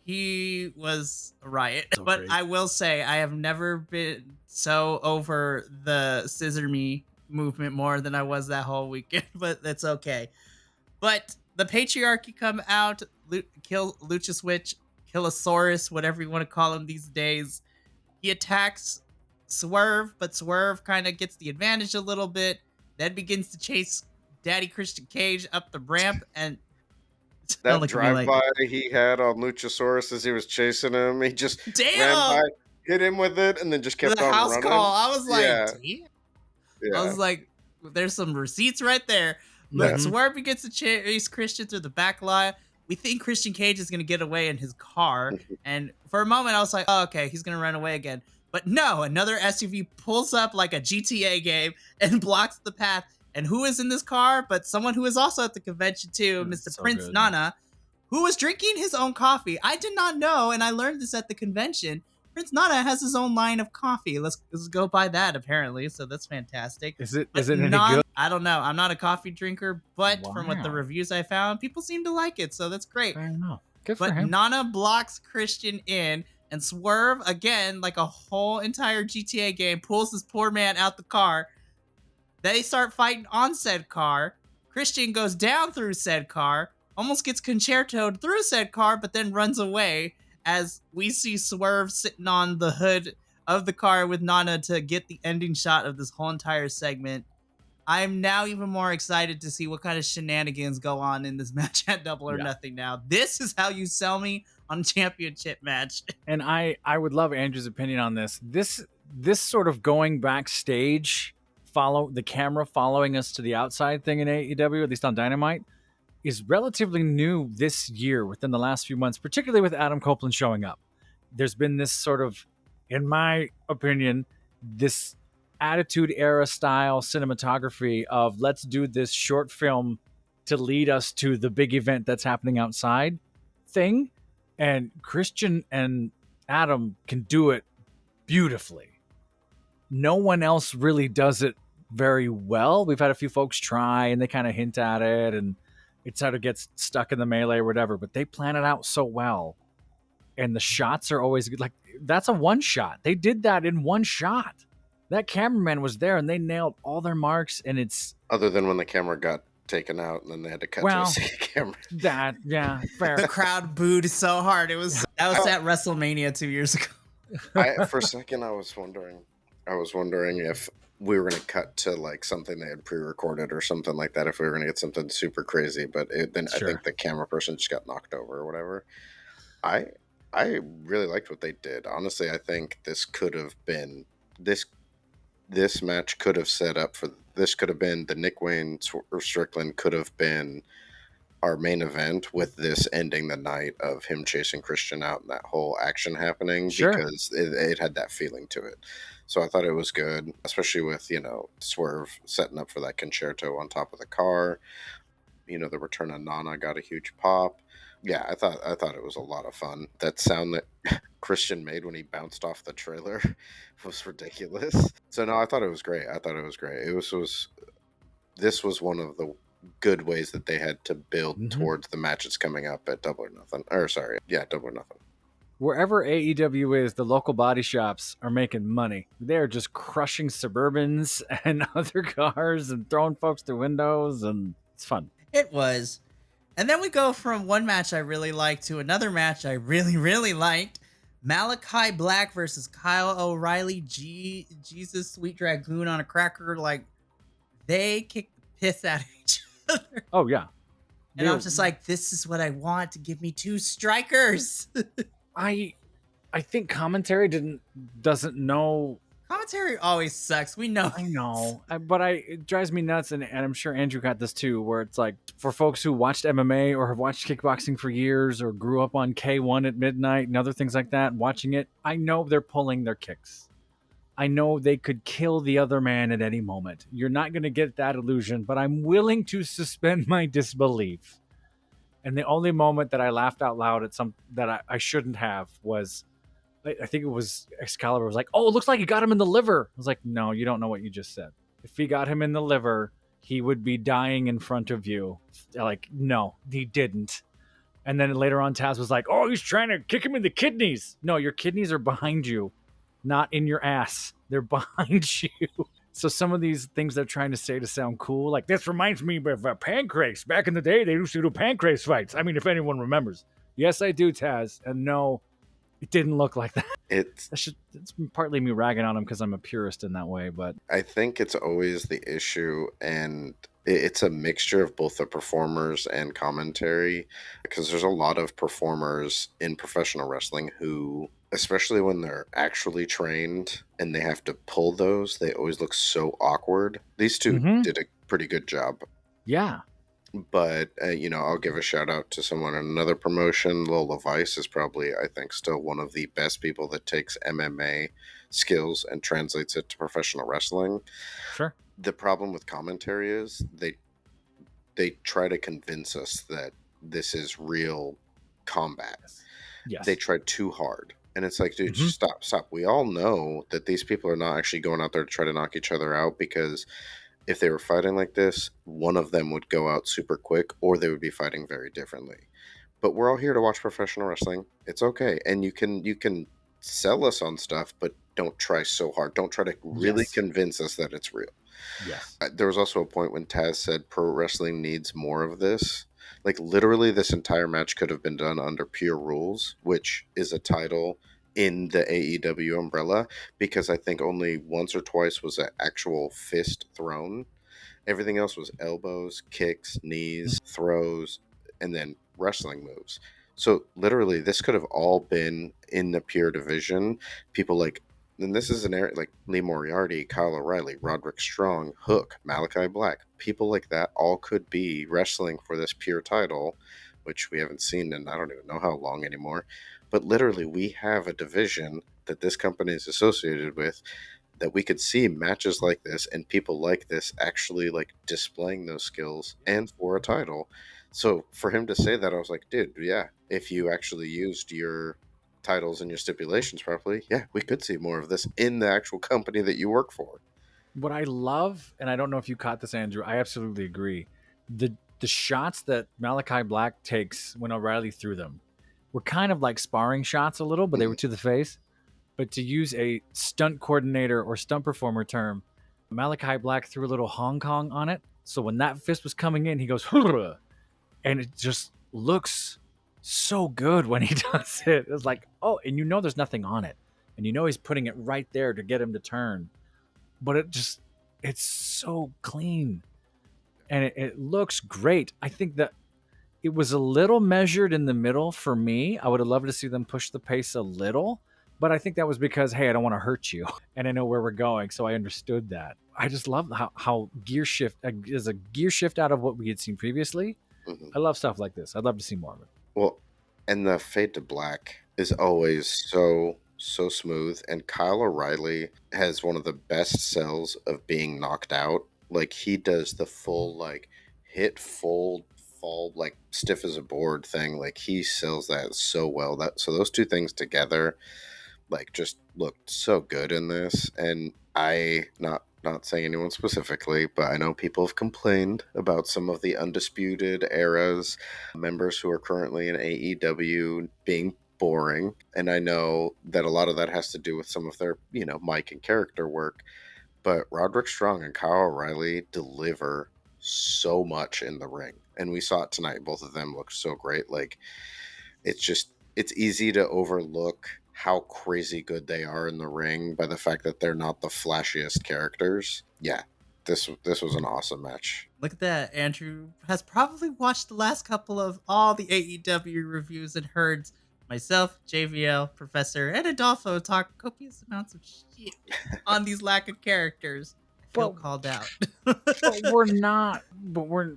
He was a riot. So But great. I will say, I have never been so over the Scissor Me movement more than I was that whole weekend. But that's okay. But the Patriarchy come out, kill Lucha Switch, Killosaurus, whatever you want to call him these days. He attacks Swerve, but Swerve kind of gets the advantage a little bit, then begins to chase Daddy Christian Cage up the ramp, and That like it'd be drive-by he had on Luchasaurus as he was chasing him, he just ran by, damn, hit him with it, and then just kept the on house running. call. I was like, Yeah, damn. I yeah. was like, there's some receipts right there. But Mhm. Swerve gets to chase Christian through the back line. We think Christian Cage is going to get away in his car. And for a moment, I was like, oh, okay, he's going to run away again. But no, another SUV pulls up like a GTA game and blocks the path. And who is in this car? But someone who is also at the convention too, Mr. So Prince good. Nana, who was drinking his own coffee. I did not know, and I learned this at the convention. Prince Nana has his own line of coffee. Let's go buy that, apparently. So that's fantastic. Is it But any good? I don't know. I'm not a coffee drinker, but from what the Wow. reviews I found, people seem to like it. So that's great. I don't know. Good for But him. Nana blocks Christian in, and Swerve, again, like a whole entire GTA game, pulls this poor man out the car. They start fighting on said car. Christian goes down through said car, almost gets concertoed through said car, but then runs away as we see Swerve sitting on the hood of the car with Nana to get the ending shot of this whole entire segment. I'm now even more excited to see what kind of shenanigans go on in this match at Double or Yeah. Nothing now. This is how you sell me on a championship match. And I would love Andrew's opinion on this. This sort of going backstage, follow the camera following us to the outside thing in AEW, at least on Dynamite, is relatively new this year within the last few months, particularly with Adam Copeland showing up. There's been this sort of, in my opinion, this Attitude Era style cinematography of let's do this short film to lead us to the big event that's happening outside thing. And Christian and Adam can do it beautifully. No one else really does it very well. We've had a few folks try and they kind of hint at it and it sort of gets stuck in the melee or whatever, but they plan it out so well. And the shots are always good. Like, that's a one shot. They did that in one shot. That cameraman was there and they nailed all their marks. And it's Other than when the camera got taken out and then they had to cut Well, to a second camera. that, yeah, fair. The crowd booed so hard. That was at WrestleMania 2 years ago. For a second, I was wondering if we were going to cut to like something they had pre-recorded or something like that. If we were going to get something super crazy, but then Sure. I think the camera person just got knocked over or whatever. I really liked what they did. Honestly, I think this could have been this match could have set up for this could have been the Nick Wayne or Strickland could have been our main event, with this ending the night of him chasing Christian out and that whole action happening. Sure. Because it had that feeling to it. So I thought it was good, especially with, Swerve setting up for that concerto on top of the car. The return of Nana got a huge pop. Yeah, I thought it was a lot of fun. That sound that Christian made when he bounced off the trailer was ridiculous. So no, I thought it was great. This was one of the good ways that they had to build towards the matches coming up at Double or Nothing. Double or Nothing. Wherever AEW is, the local body shops are making money. They're just crushing Suburbans and other cars and throwing folks through windows, and it's fun. It was. And then we go from one match I really liked to another match I really, really liked. Malachi Black versus Kyle O'Reilly. Jesus, Sweet Dragoon on a cracker. Like, they kicked the piss out of each other. Oh, yeah. And I was just like, this is what I want to give me two strikers. I think commentary doesn't know. Commentary always sucks. We know. I know, but it drives me nuts, and I'm sure Andrew got this too, where it's like, for folks who watched MMA or have watched kickboxing for years or grew up on K1 at midnight and other things like that, watching it, I know they're pulling their kicks. I know they could kill the other man at any moment. You're not going to get that illusion, but I'm willing to suspend my disbelief. And the only moment that I laughed out loud at that I shouldn't have was, I think it was Excalibur was like, oh, it looks like he got him in the liver. I was like, no, you don't know what you just said. If he got him in the liver, he would be dying in front of you. Like, no, he didn't. And then later on, Taz was like, oh, he's trying to kick him in the kidneys. No, your kidneys are behind you, not in your ass. They're behind you. So some of these things they're trying to say to sound cool, like, this reminds me of pancakes. Back in the day, they used to do pancakes fights. I mean, if anyone remembers. Yes, I do, Taz. And no, It didn't look like that. It's It's partly me ragging on him because I'm a purist in that way, but I think it's always the issue, and it's a mixture of both the performers and commentary, because there's a lot of performers in professional wrestling who, especially when they're actually trained and they have to pull those, they always look so awkward. These two did a pretty good job. Yeah. But, I'll give a shout out to someone in another promotion. Lola Vice is probably, I think, still one of the best people that takes MMA skills and translates it to professional wrestling. Sure. The problem with commentary is they try to convince us that this is real combat. Yes. They try too hard. And it's like, dude, just stop. We all know that these people are not actually going out there to try to knock each other out, because if they were fighting like this, one of them would go out super quick, or they would be fighting very differently. But we're all here to watch professional wrestling. It's okay. And you can sell us on stuff, but don't try so hard. Don't try to really convince us that it's real. Yes. There was also a point when Taz said pro wrestling needs more of this. Like, literally, this entire match could have been done under Pure Rules, which is a title in the AEW umbrella, because I think only once or twice was an actual fist thrown. Everything else was elbows, kicks, knees, throws, and then wrestling moves. So literally, this could have all been in the pure division. People like, and this is an area like Lee Moriarty, Kyle O'Reilly, Roderick Strong, Hook, Malachi Black. People like that all could be wrestling for this pure title, which we haven't seen in I don't even know how long anymore. But literally, we have a division that this company is associated with, that we could see matches like this and people like this actually like displaying those skills and for a title. So for him to say that, I was like, dude, yeah, if you actually used your titles and your stipulations properly, yeah, we could see more of this in the actual company that you work for. What I love, and I don't know if you caught this, Andrew, I absolutely agree. The shots that Malachi Black takes when O'Reilly threw them were kind of like sparring shots a little, but they were to the face. But to use a stunt coordinator or stunt performer term, Malachi Black threw a little Hong Kong on it. So when that fist was coming in, he goes, "Hurrah," and it just looks so good when he does it. It's like, oh, and there's nothing on it. And he's putting it right there to get him to turn. But it's so clean. And it looks great. I think that it was a little measured in the middle for me. I would have loved to see them push the pace a little. But I think that was because, hey, I don't want to hurt you. And I know where we're going. So I understood that. I just love how gear shift is a gear shift out of what we had seen previously. I love stuff like this. I'd love to see more of it. Well, and the fade to black is always so smooth. And Kyle O'Reilly has one of the best sells of being knocked out. Like, he does the full, like, hit, fold, fall, like, stiff as a board thing. Like, he sells that so well. So those two things together, like, just looked so good in this. And not saying anyone specifically, but I know people have complained about some of the Undisputed Era's members who are currently in AEW being boring. And I know that a lot of that has to do with some of their, mic and character work. But Roderick Strong and Kyle O'Reilly deliver so much in the ring. And we saw it tonight. Both of them looked so great. Like, it's easy to overlook how crazy good they are in the ring by the fact that they're not the flashiest characters. Yeah, this was an awesome match. Look at that. Andrew has probably watched the last couple of all the AEW reviews and heard myself, JVL, Professor, and Adolfo talk copious amounts of shit on these lack of characters. I feel called out. But we're not. But we're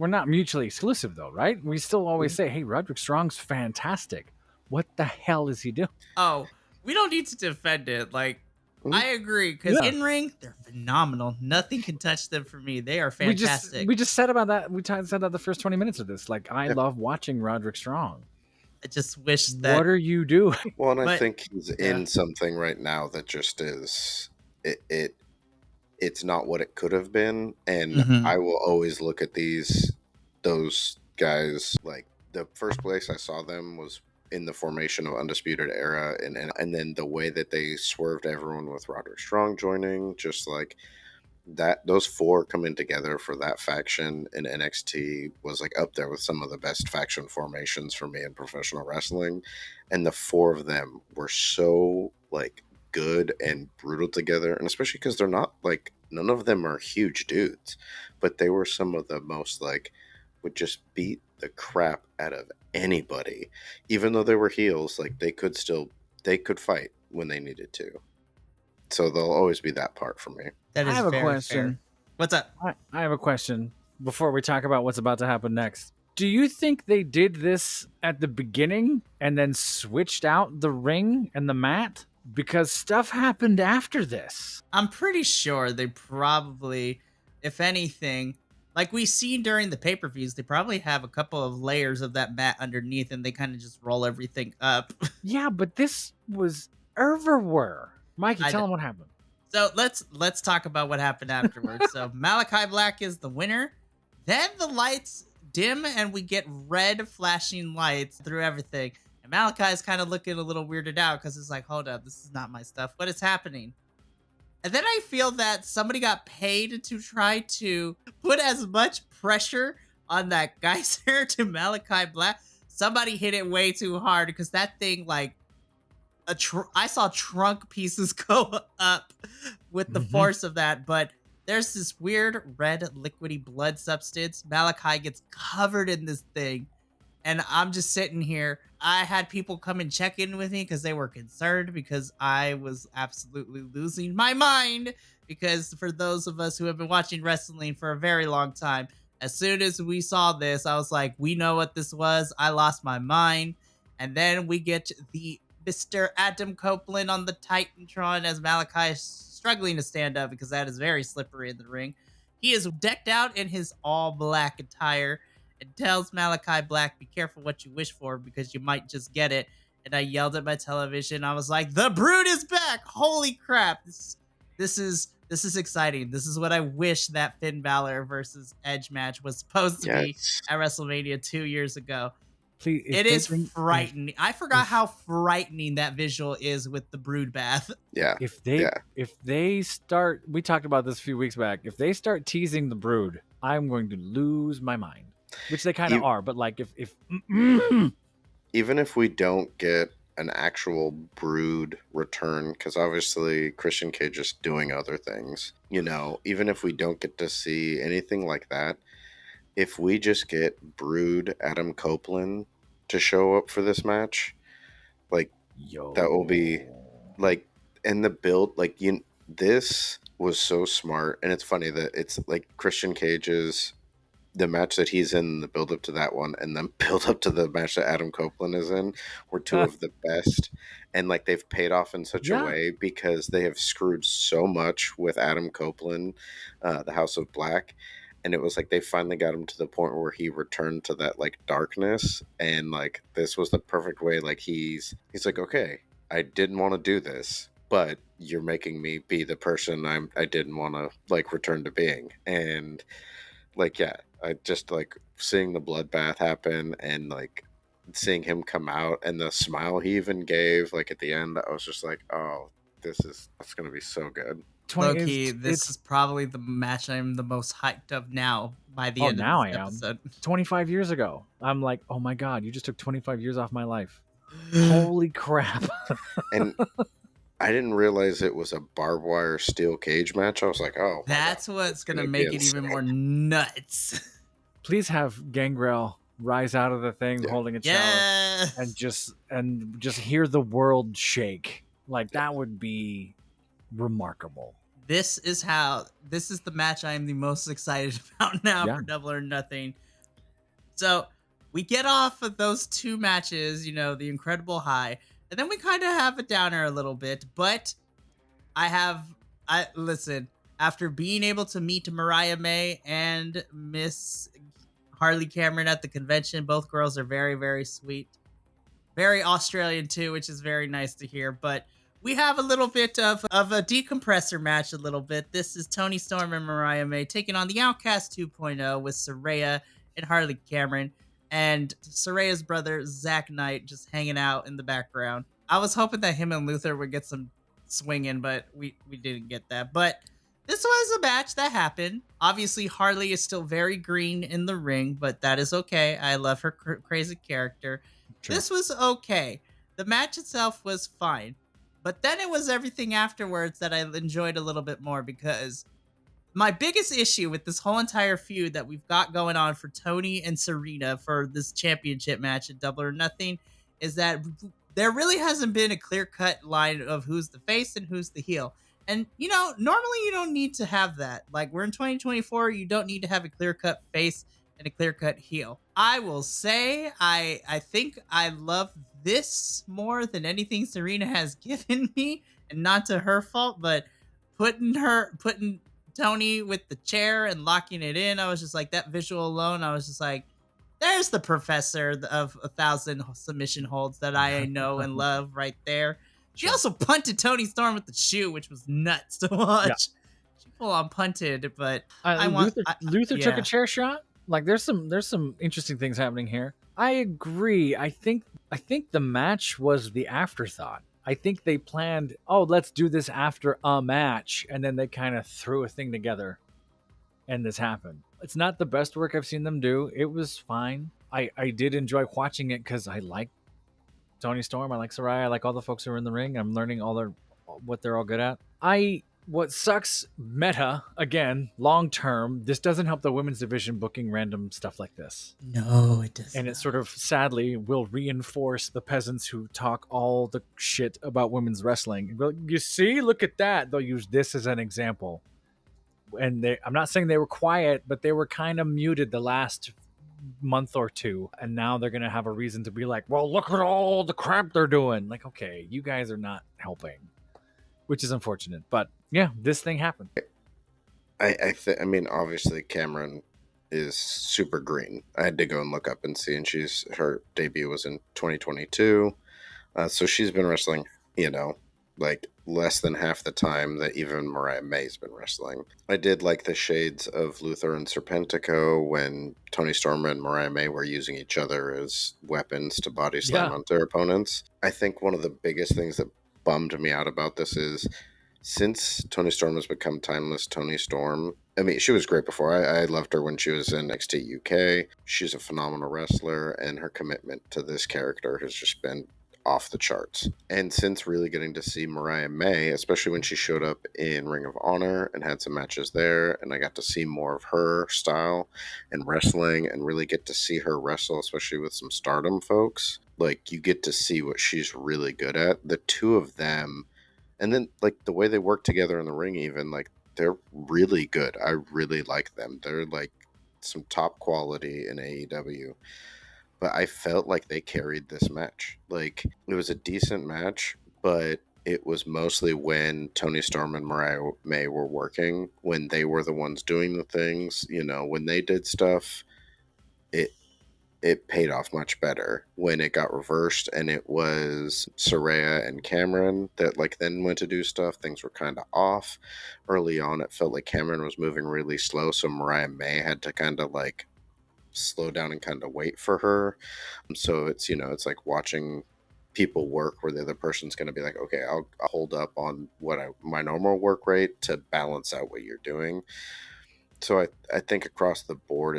not mutually exclusive, though, right? We still always say, "Hey, Roderick Strong's fantastic." What the hell is he doing? Oh, we don't need to defend it. Like, I agree, because in ring, they're phenomenal. Nothing can touch them for me. They are fantastic. We just said about that. We said that the first 20 minutes of this. Like, I love watching Roderick Strong. I just wish that. What are you doing? Well, and I think he's in something right now that just is it's not what it could have been. And I will always look at those guys. Like, the first place I saw them was in the formation of Undisputed Era, and then the way that they swerved everyone with Roderick Strong joining, just like, that those four coming together for that faction in NXT was like up there with some of the best faction formations for me in professional wrestling, and the four of them were so like good and brutal together, and especially because they're not like, none of them are huge dudes, but they were some of the most like, would just beat the crap out of anybody, even though they were heels. Like they could fight when they needed to. So they'll always be that part for me. That I is have a very question. fair. What's up? I have a question before we talk about what's about to happen next. Do you think they did this at the beginning and then switched out the ring and the mat? Because stuff happened after this. I'm pretty sure they probably, if anything, like we seen during the pay-per-views, they probably have a couple of layers of that mat underneath and they kind of just roll everything up. Yeah, but this was everywhere. Mikey, tell them what happened. So let's talk about what happened afterwards. So Malachi Black is the winner. Then the lights dim and we get red flashing lights through everything. And Malachi is kind of looking a little weirded out because it's like, hold up, this is not my stuff. What is happening? And then I feel that somebody got paid to try to put as much pressure on that geyser to Malachi Black. Somebody hit it way too hard because that thing, like, I saw trunk pieces go up with the force of that. But there's this weird red liquidy blood substance. Malachi gets covered in this thing. And I'm just sitting here. I had people come and check in with me because they were concerned because I was absolutely losing my mind. Because for those of us who have been watching wrestling for a very long time, as soon as we saw this, I was like, we know what this was. I lost my mind. And then we get the Mr. Adam Copeland on the Titantron as Malachi is struggling to stand up because that is very slippery in the ring. He is decked out in his all black attire and tells Malachi Black, be careful what you wish for because you might just get it. And I yelled at my television. I was like, the Brood is back. Holy crap. This is exciting. This is what I wish that Finn Balor versus Edge match was supposed to be at WrestleMania 2 years ago. Please, it is frightening. I forgot how frightening that visual is with the Brood bath. Yeah. If they start, we talked about this a few weeks back. If they start teasing the Brood, I'm going to lose my mind. Which they kind of are, but like if even if we don't get an actual Brood return, because obviously Christian Cage is doing other things, you know, even if we don't get to see anything like that, if we just get Brood Adam Copeland to show up for this match, like, that will be like, and the build, like, this was so smart. And it's funny that it's like Christian Cage's, the match that he's in, the build up to that one, and then build up to the match that Adam Copeland is in, were two of the best. And like, they've paid off in such a way because they have screwed so much with Adam Copeland, the House of Black. And it was like they finally got him to the point where he returned to that like darkness, and like this was the perfect way. Like he's like, okay, I didn't want to do this, but you're making me be the person I didn't want to like return to being. And like, yeah, I just like seeing the bloodbath happen and like seeing him come out and the smile he even gave like at the end. I was just like, oh, that's gonna be so good. Low-key, this is probably the match I'm the most hyped of now by the end of this episode. 25 years ago. I'm like, oh my God, you just took 25 years off my life. Holy crap. And I didn't realize it was a barbed wire steel cage match. I was like, oh. That's what's going to make it even more nuts. Please have Gangrel rise out of the thing holding a challenge and just hear the world shake. Like, that would be remarkable. This is the match I am the most excited about now for Double or Nothing. So we get off of those two matches, you know, the incredible high, and then we kind of have a downer a little bit, but listen, after being able to meet Mariah May and Miss Harley Cameron at the convention, both girls are very, very sweet. Very Australian too, which is very nice to hear, but we have a little bit of a decompressor match a little bit. This is Toni Storm and Mariah May taking on the Outcast 2.0 with Saraya and Harley Cameron and Saraya's brother, Zach Knight, just hanging out in the background. I was hoping that him and Luther would get some swinging, but we didn't get that. But This was a match that happened. Obviously, Harley is still very green in the ring, but that is okay. I love her crazy character. Sure. This was okay. The match itself was fine. But then it was everything afterwards that I enjoyed a little bit more, because my biggest issue with this whole entire feud that we've got going on for Tony and Serena for this championship match at Double or Nothing is that there really hasn't been a clear-cut line of who's the face and who's the heel. And, normally you don't need to have that. Like, we're in 2024, you don't need to have a clear-cut face and a clear-cut heel. I will say, I think I love this more than anything Serena has given me, and not to her fault, but putting Tony with the chair and locking it in, I was just like, that visual alone, I was just like, there's the professor of 1,000 submission holds that I know and love right there. She also punted Tony Storm with the shoe, which was nuts to watch. Yeah. She full on punted, but Luther took a chair shot. Like, there's some interesting things happening here. I agree. I think the match was the afterthought. I think they planned, let's do this after a match, and then they kind of threw a thing together, and this happened. It's not the best work I've seen them do. It was fine. I did enjoy watching it because I like Tony Storm, I like Saraya, I like all the folks who are in the ring. I'm learning what they're all good at. What sucks, meta, again, long term, this doesn't help the women's division booking random stuff like this. No, it doesn't. And it sort of, sadly, will reinforce the peasants who talk all the shit about women's wrestling. You see, look at that. They'll use this as an example. And I'm not saying they were quiet, but they were kind of muted the last month or two, and now they're gonna have a reason to be like, well, look at all the crap they're doing. Like, okay, you guys are not helping, which is unfortunate, but yeah, this thing happened. I mean, obviously Cameron is super green. I had to go and look up and see, and her debut was in 2022, so she's been wrestling, like less than half the time that even Mariah May's been wrestling. I did like the shades of Luther and Serpentico when Tony Storm and Mariah May were using each other as weapons to body slam onto their opponents. I think one of the biggest things that bummed me out about this is, since Tony Storm has become timeless Tony Storm, I mean, she was great before. I loved her when she was in NXT UK. She's a phenomenal wrestler, and her commitment to this character has just been off the charts. And since really getting to see Mariah May, especially when she showed up in Ring of Honor and had some matches there, and I got to see more of her style and wrestling and really get to see her wrestle, especially with some Stardom folks, like, you get to see what she's really good at. The two of them, and then like the way they work together in the ring, even, like, they're really good. I really like them. They're like some top quality in AEW. But I felt like they carried this match. Like, it was a decent match, but it was mostly when Tony Storm and Mariah May were working, when they were the ones doing the things, when they did stuff, it paid off much better. When it got reversed and it was Saraya and Cameron that like then went to do stuff, things were kind of off. Early on, it felt like Cameron was moving really slow, so Mariah May had to kind of like slow down and kind of wait for her. So it's, it's like watching people work where the other person's going to be like, okay, I'll hold up on my normal work rate to balance out what you're doing. So I think across the board,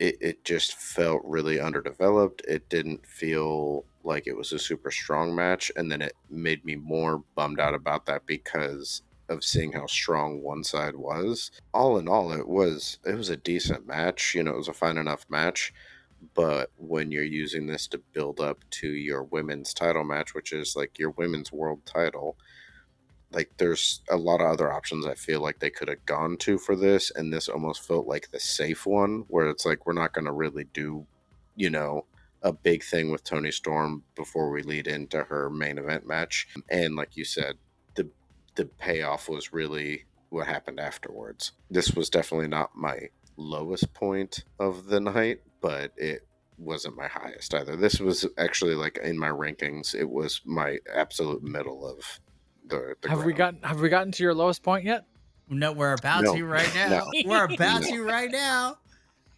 it just felt really underdeveloped. It didn't feel like it was a super strong match, and then it made me more bummed out about that because of seeing how strong one side was. All in all, it was a decent match. It was a fine enough match, but when you're using this to build up to your women's title match, which is like your women's world title, like, there's a lot of other options I feel like they could have gone to for this, and this almost felt like the safe one, where it's like, we're not going to really do, a big thing with Tony Storm before we lead into her main event match. And like you said, the payoff was really what happened afterwards. This was definitely not my lowest point of the night, but it wasn't my highest either. This was actually, like, in my rankings, it was my absolute middle of the Have we gotten to your lowest point yet? No, we're about to right now. No. We're about to right now,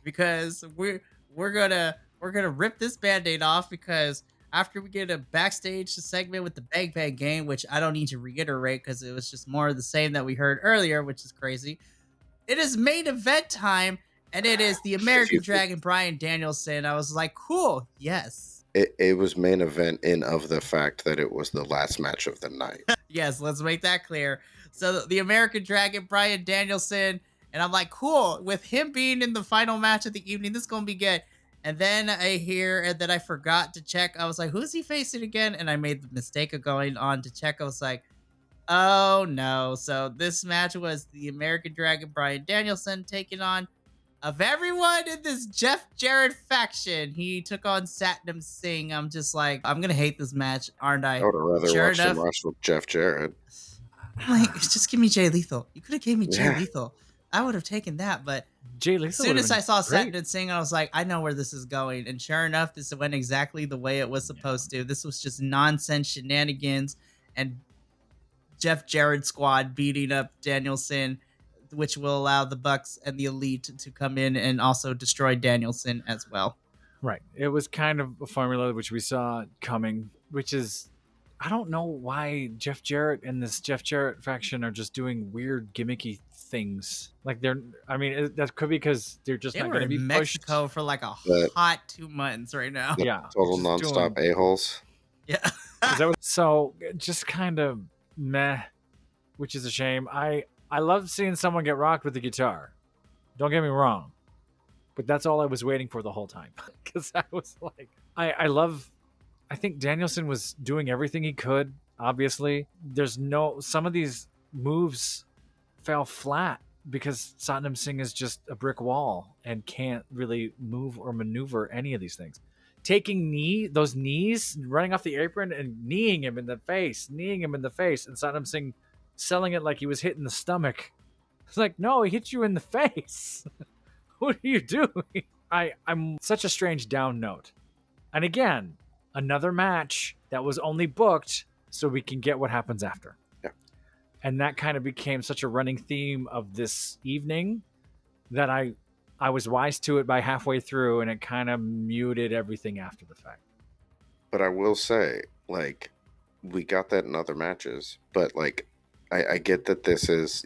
because we're gonna rip this Band-Aid off, because After we get a backstage segment with the Bang Bang Gang, which I don't need to reiterate because it was just more of the same that we heard earlier, which is crazy. It is main event time, and it is the American Dragon Bryan Danielson. I was like, cool, yes. It was main event in of the fact that it was the last match of the night. Yes, let's make that clear. So the American Dragon Bryan Danielson, and I'm like, cool, with him being in the final match of the evening, this is gonna be good. And then I hear that I forgot to check. I was like, who's he facing again? And I made the mistake of going on to check. I was like, oh no. So this match was the American Dragon Bryan Danielson taking on, of everyone in this Jeff Jarrett faction, he took on Satnam Singh. I'm just like, I'm gonna hate this match, aren't I? I would have rather Sure watched him enough, wrestle Jeff Jarrett. I'm like, just give me Jay Lethal. You could have gave me Jay Yeah. Lethal. I would have taken that. But Jay as Lethal soon would've as been I saw great. Satnam Singh, I was like, I know where this is going. And sure enough, this went exactly the way it was supposed to. This was just nonsense shenanigans and Jeff Jarrett squad beating up Danielson, which will allow the Bucks and the Elite to come in and also destroy Danielson as well. Right. It was kind of a formula which we saw coming, which is, I don't know why Jeff Jarrett and this Jeff Jarrett faction are just doing weird gimmicky things. Like that could be because they're just They not were going to be in Mexico for like a But- hot 2 months right now. The Yeah, total just nonstop a-holes. Yeah. so just kind of meh, which is a shame. I love seeing someone get rocked with the guitar. Don't get me wrong, but that's all I was waiting for the whole time. Because I was like, I think Danielson was doing everything he could. Obviously, some of these moves fell flat because Satnam Singh is just a brick wall and can't really move or maneuver any of these things. Taking those knees, running off the apron and kneeing him in the face, and Satnam Singh selling it like he was hitting the stomach. It's like, no, he hit you in the face. What are you doing? I'm such a strange down note. And again, another match that was only booked so we can get what happens after. Yeah. And that kind of became such a running theme of this evening that I was wise to it by halfway through, and it kind of muted everything after the fact. But I will say, like, we got that in other matches, but like, I get that this is,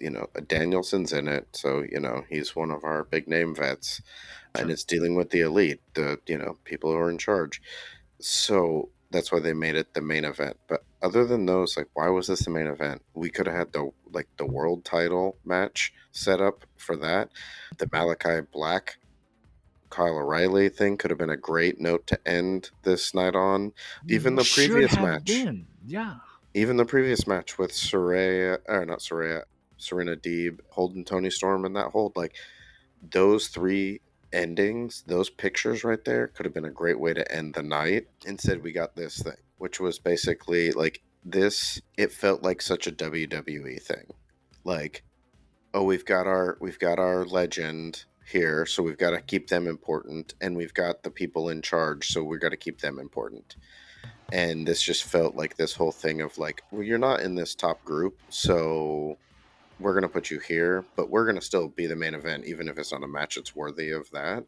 Danielson's in it, so he's one of our big name vets, and it's dealing with the Elite, the people who are in charge. So that's why they made it the main event. But other than those, like, why was this the main event? We could have had the world title match set up for that. The Malachi Black Kyle O'Reilly thing could have been a great note to end this night on. Even the previous match. Yeah. Even the previous match with Serena Deeb holding Tony Storm and that hold, like, those three endings, those pictures right there could have been a great way to end the night. Instead, we got this thing, which was basically like this. It felt like such a WWE thing. Like, oh, we've got our legend here, so we've got to keep them important, and we've got the people in charge, so we've got to keep them important. And this just felt like this whole thing of like, well, you're not in this top group, so we're going to put you here, but we're going to still be the main event, even if it's not a match that's worthy of that.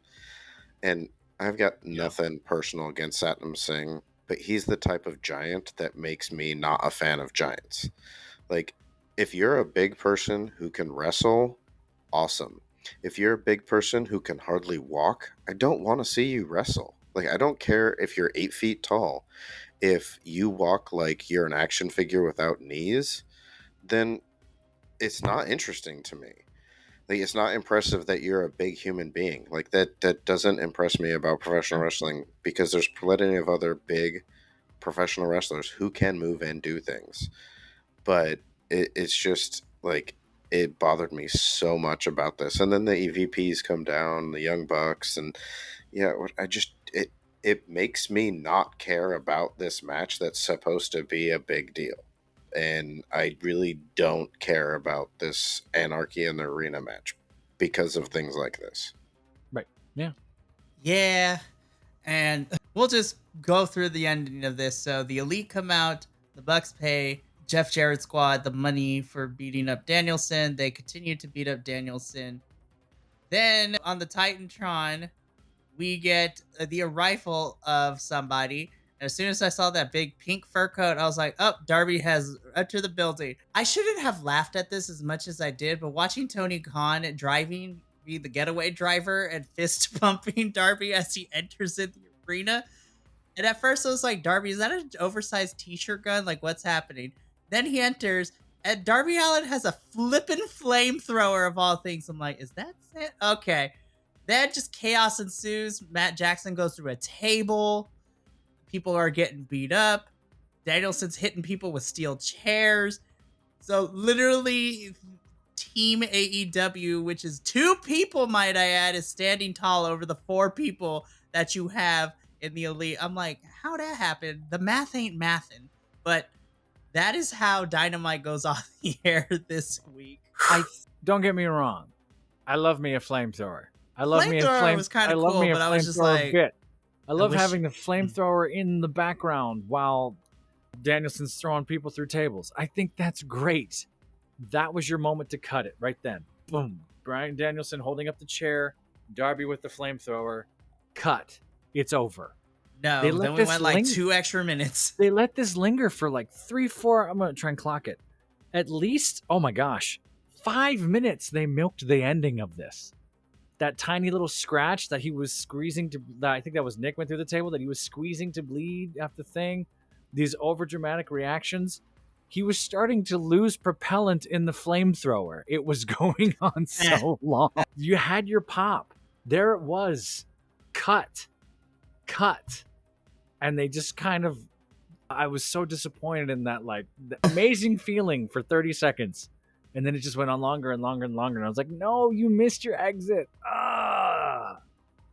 And I've got nothing personal against Satnam Singh, but he's the type of giant that makes me not a fan of giants. Like, if you're a big person who can wrestle, awesome. If you're a big person who can hardly walk, I don't want to see you wrestle. Like, I don't care if you're 8 feet tall. If you walk like you're an action figure without knees, then it's not interesting to me. Like, it's not impressive that you're a big human being. Like, that doesn't impress me about professional wrestling, because there's plenty of other big professional wrestlers who can move and do things. But it's just like, it bothered me so much about this. And then the EVPs come down, the Young Bucks, and it makes me not care about this match that's supposed to be a big deal. And I really don't care about this Anarchy in the Arena match because of things like this. Right. Yeah. Yeah. And we'll just go through the ending of this. So the Elite come out, the Bucks pay Jeff Jarrett squad the money for beating up Danielson. They continue to beat up Danielson. Then on the Titantron, we get the arrival of somebody. And as soon as I saw that big pink fur coat, I was like, oh, Darby has entered the building. I shouldn't have laughed at this as much as I did, but watching Tony Khan driving, be the getaway driver and fist pumping Darby as he enters in the arena. And at first I was like, Darby, is that an oversized t-shirt gun? Like, what's happening? Then he enters, and Darby Allin has a flippin' flamethrower of all things. I'm like, is that it? Okay. Then just chaos ensues. Matt Jackson goes through a table. People are getting beat up. Danielson's hitting people with steel chairs. So literally, Team AEW, which is 2 people, might I add, is standing tall over the 4 people that you have in the Elite. I'm like, how'd that happen? The math ain't mathin'. But that is how Dynamite goes off the air this week. Don't get me wrong. I love me a flamethrower. I love me a Flamethrower was kind of cool, but I was just like, bit. I love wish- having the flamethrower in the background while Danielson's throwing people through tables. I think that's great. That was your moment to cut it right then. Boom. Bryan Danielson holding up the chair. Darby with the flamethrower. Cut. It's over. No, They let then we this went like linger. 2 extra minutes. They let this linger for like 3-4. I'm going to try and clock it. At least, oh my gosh, 5 minutes they milked the ending of this. That tiny little scratch that he was squeezing to, I think that was Nick went through the table, that he was squeezing to bleed after the thing. These overdramatic reactions. He was starting to lose propellant in the flamethrower. It was going on so long. You had your pop. There it was. Cut. And they just kind of, I was so disappointed in that, like, the amazing feeling for 30 seconds. And then it just went on longer and longer and longer. And I was like, no, you missed your exit.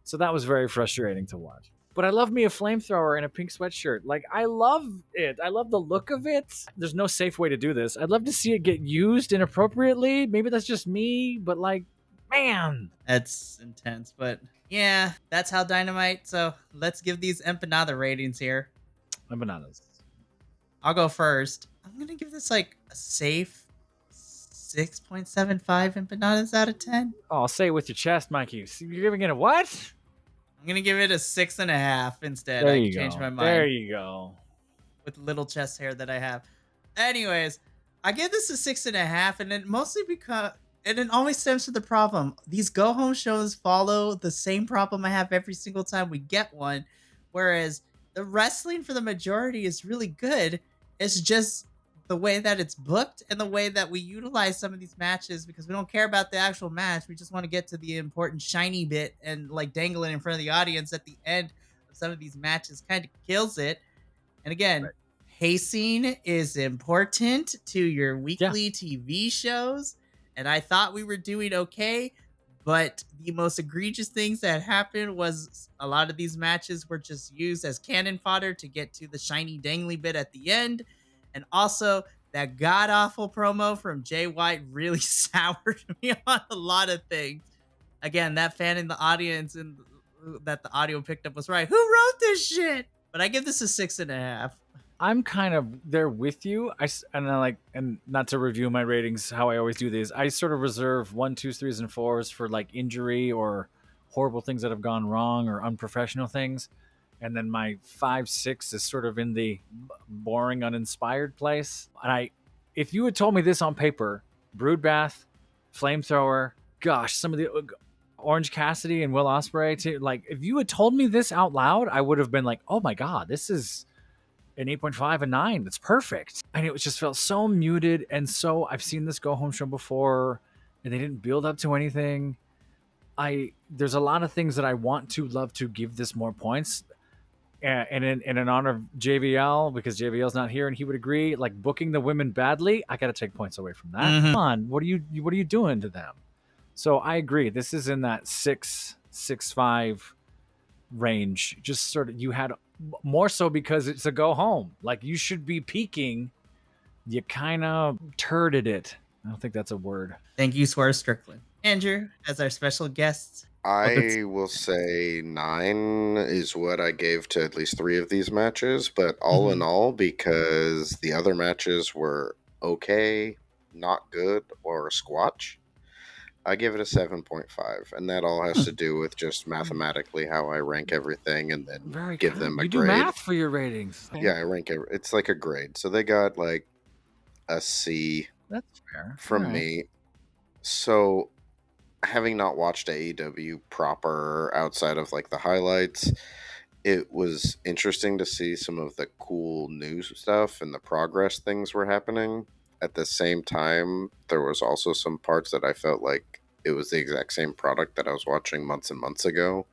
So that was very frustrating to watch. But I love me a flamethrower in a pink sweatshirt. Like, I love it. I love the look of it. There's no safe way to do this. I'd love to see it get used inappropriately. Maybe that's just me, but like, man. That's intense, but yeah, that's how Dynamite. So let's give these empanada ratings here. Empanadas. I'll go first. I'm gonna give this like a safe 6.75 empanadas out of 10. Oh, say it with your chest, Mikey. You're giving it a what? I'm gonna give it a 6.5 instead. There I you changed go. my mind There you go. with little chest hair that I have. Anyways, I give this a 6.5, and it mostly because and it always stems from the problem. These go home shows follow the same problem I have every single time we get one, whereas the wrestling for the majority is really good. It's just the way that it's booked and the way that we utilize some of these matches, because we don't care about the actual match. We just want to get to the important shiny bit, and like dangling in front of the audience at the end of some of these matches kind of kills it. And again, pacing is important to your weekly TV shows. And I thought we were doing okay, but the most egregious things that happened was a lot of these matches were just used as cannon fodder to get to the shiny dangly bit at the end. And also, that god-awful promo from Jay White really soured me on a lot of things. Again, that fan in the audience and that the audio picked up was right. Who wrote this shit? But I give this a 6.5. I'm kind of there with you. And not to review my ratings how I always do these. I sort of reserve 1, 2, 3s, and 4s for like injury or horrible things that have gone wrong or unprofessional things. And then my 5, 6 is sort of in the boring, uninspired place. And if you had told me this on paper, Broodbath, Flamethrower, gosh, some of the Orange Cassidy and Will Ospreay, too, like if you had told me this out loud, I would have been like, oh my God, this is an 8.5, a 9. That's perfect. And it just felt so muted. And so I've seen this go home show before and they didn't build up to anything. There's a lot of things that I want to love to give this more points. And in honor of JVL, because JVL's not here and he would agree, like booking the women badly, I got to take points away from that. Mhm. Come on, what are you doing to them? So I agree. This is in that 6.5 range. Just sort of, you had more so because it's a go home. Like you should be peaking. You kind of turded it. I don't think that's a word. Thank you, Swerve Strickland. Andrew, as our special guest. I will say 9 is what I gave to at least 3 of these matches, but all in all, because the other matches were okay, not good, or squatch, I give it a 7.5, and that all has to do with just mathematically how I rank everything and then Very give good. them a You do grade. math for your ratings. Okay. Yeah, I rank it. It's like a grade. So they got like a C That's fair. from All right. me. So having not watched AEW proper outside of like the highlights, it was interesting to see some of the cool news stuff and the progress things were happening. At the same time, there was also some parts that I felt like it was the exact same product that I was watching months and months ago.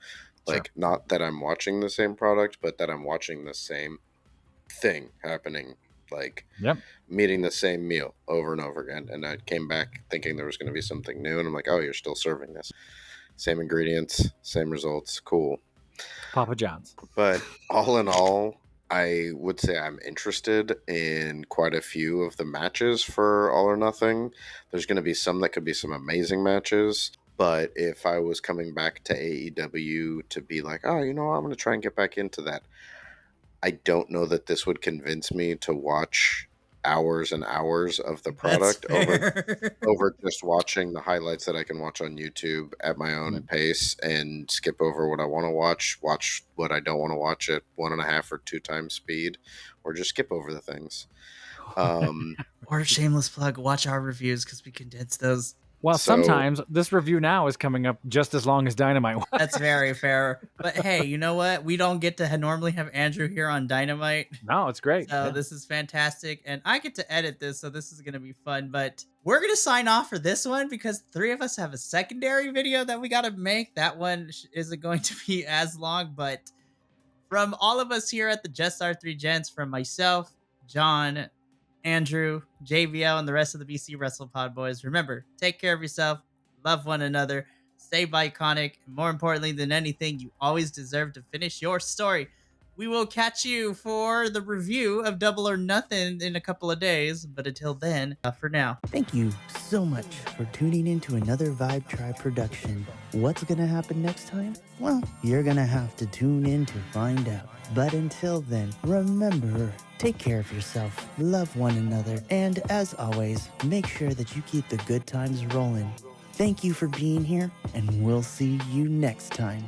Sure. Like, not that I'm watching the same product, but that I'm watching the same thing happening. Like, Yep. meeting the same meal over and over again. And I came back thinking there was going to be something new. And I'm like, oh, you're still serving this. Same ingredients, same results. Cool. Papa John's. But all in all, I would say I'm interested in quite a few of the matches for All or Nothing. There's going to be some that could be some amazing matches. But if I was coming back to AEW to be like, oh, you know, I'm going to try and get back into that, I don't know that this would convince me to watch hours and hours of the product over just watching the highlights that I can watch on YouTube at my own pace and skip over what I want to watch what I don't want to watch at 1.5 or 2 times speed, or just skip over the things. Or shameless plug, watch our reviews because we condense those. Well, So- sometimes this review now is coming up just as long as Dynamite was. That's very fair. But hey, you know what? We don't get to normally have Andrew here on Dynamite. No, it's great. So Yeah. this is fantastic. And I get to edit this, so this is going to be fun. But we're going to sign off for this one because 3 of us have a secondary video that we got to make. That one isn't going to be as long. But from all of us here at the Just Our 3 Gents, from myself, John, Andrew, JVL, and the rest of the BC WrestlePod boys, remember, take care of yourself, love one another, stay iconic, and more importantly than anything, you always deserve to finish your story. We will catch you for the review of Double or Nothing in a couple of days, but until then, for now. Thank you so much for tuning in to another Vibe Tribe production. What's gonna happen next time? Well, you're gonna have to tune in to find out. But until then, remember, take care of yourself, love one another, and as always, make sure that you keep the good times rolling. Thank you for being here, and we'll see you next time.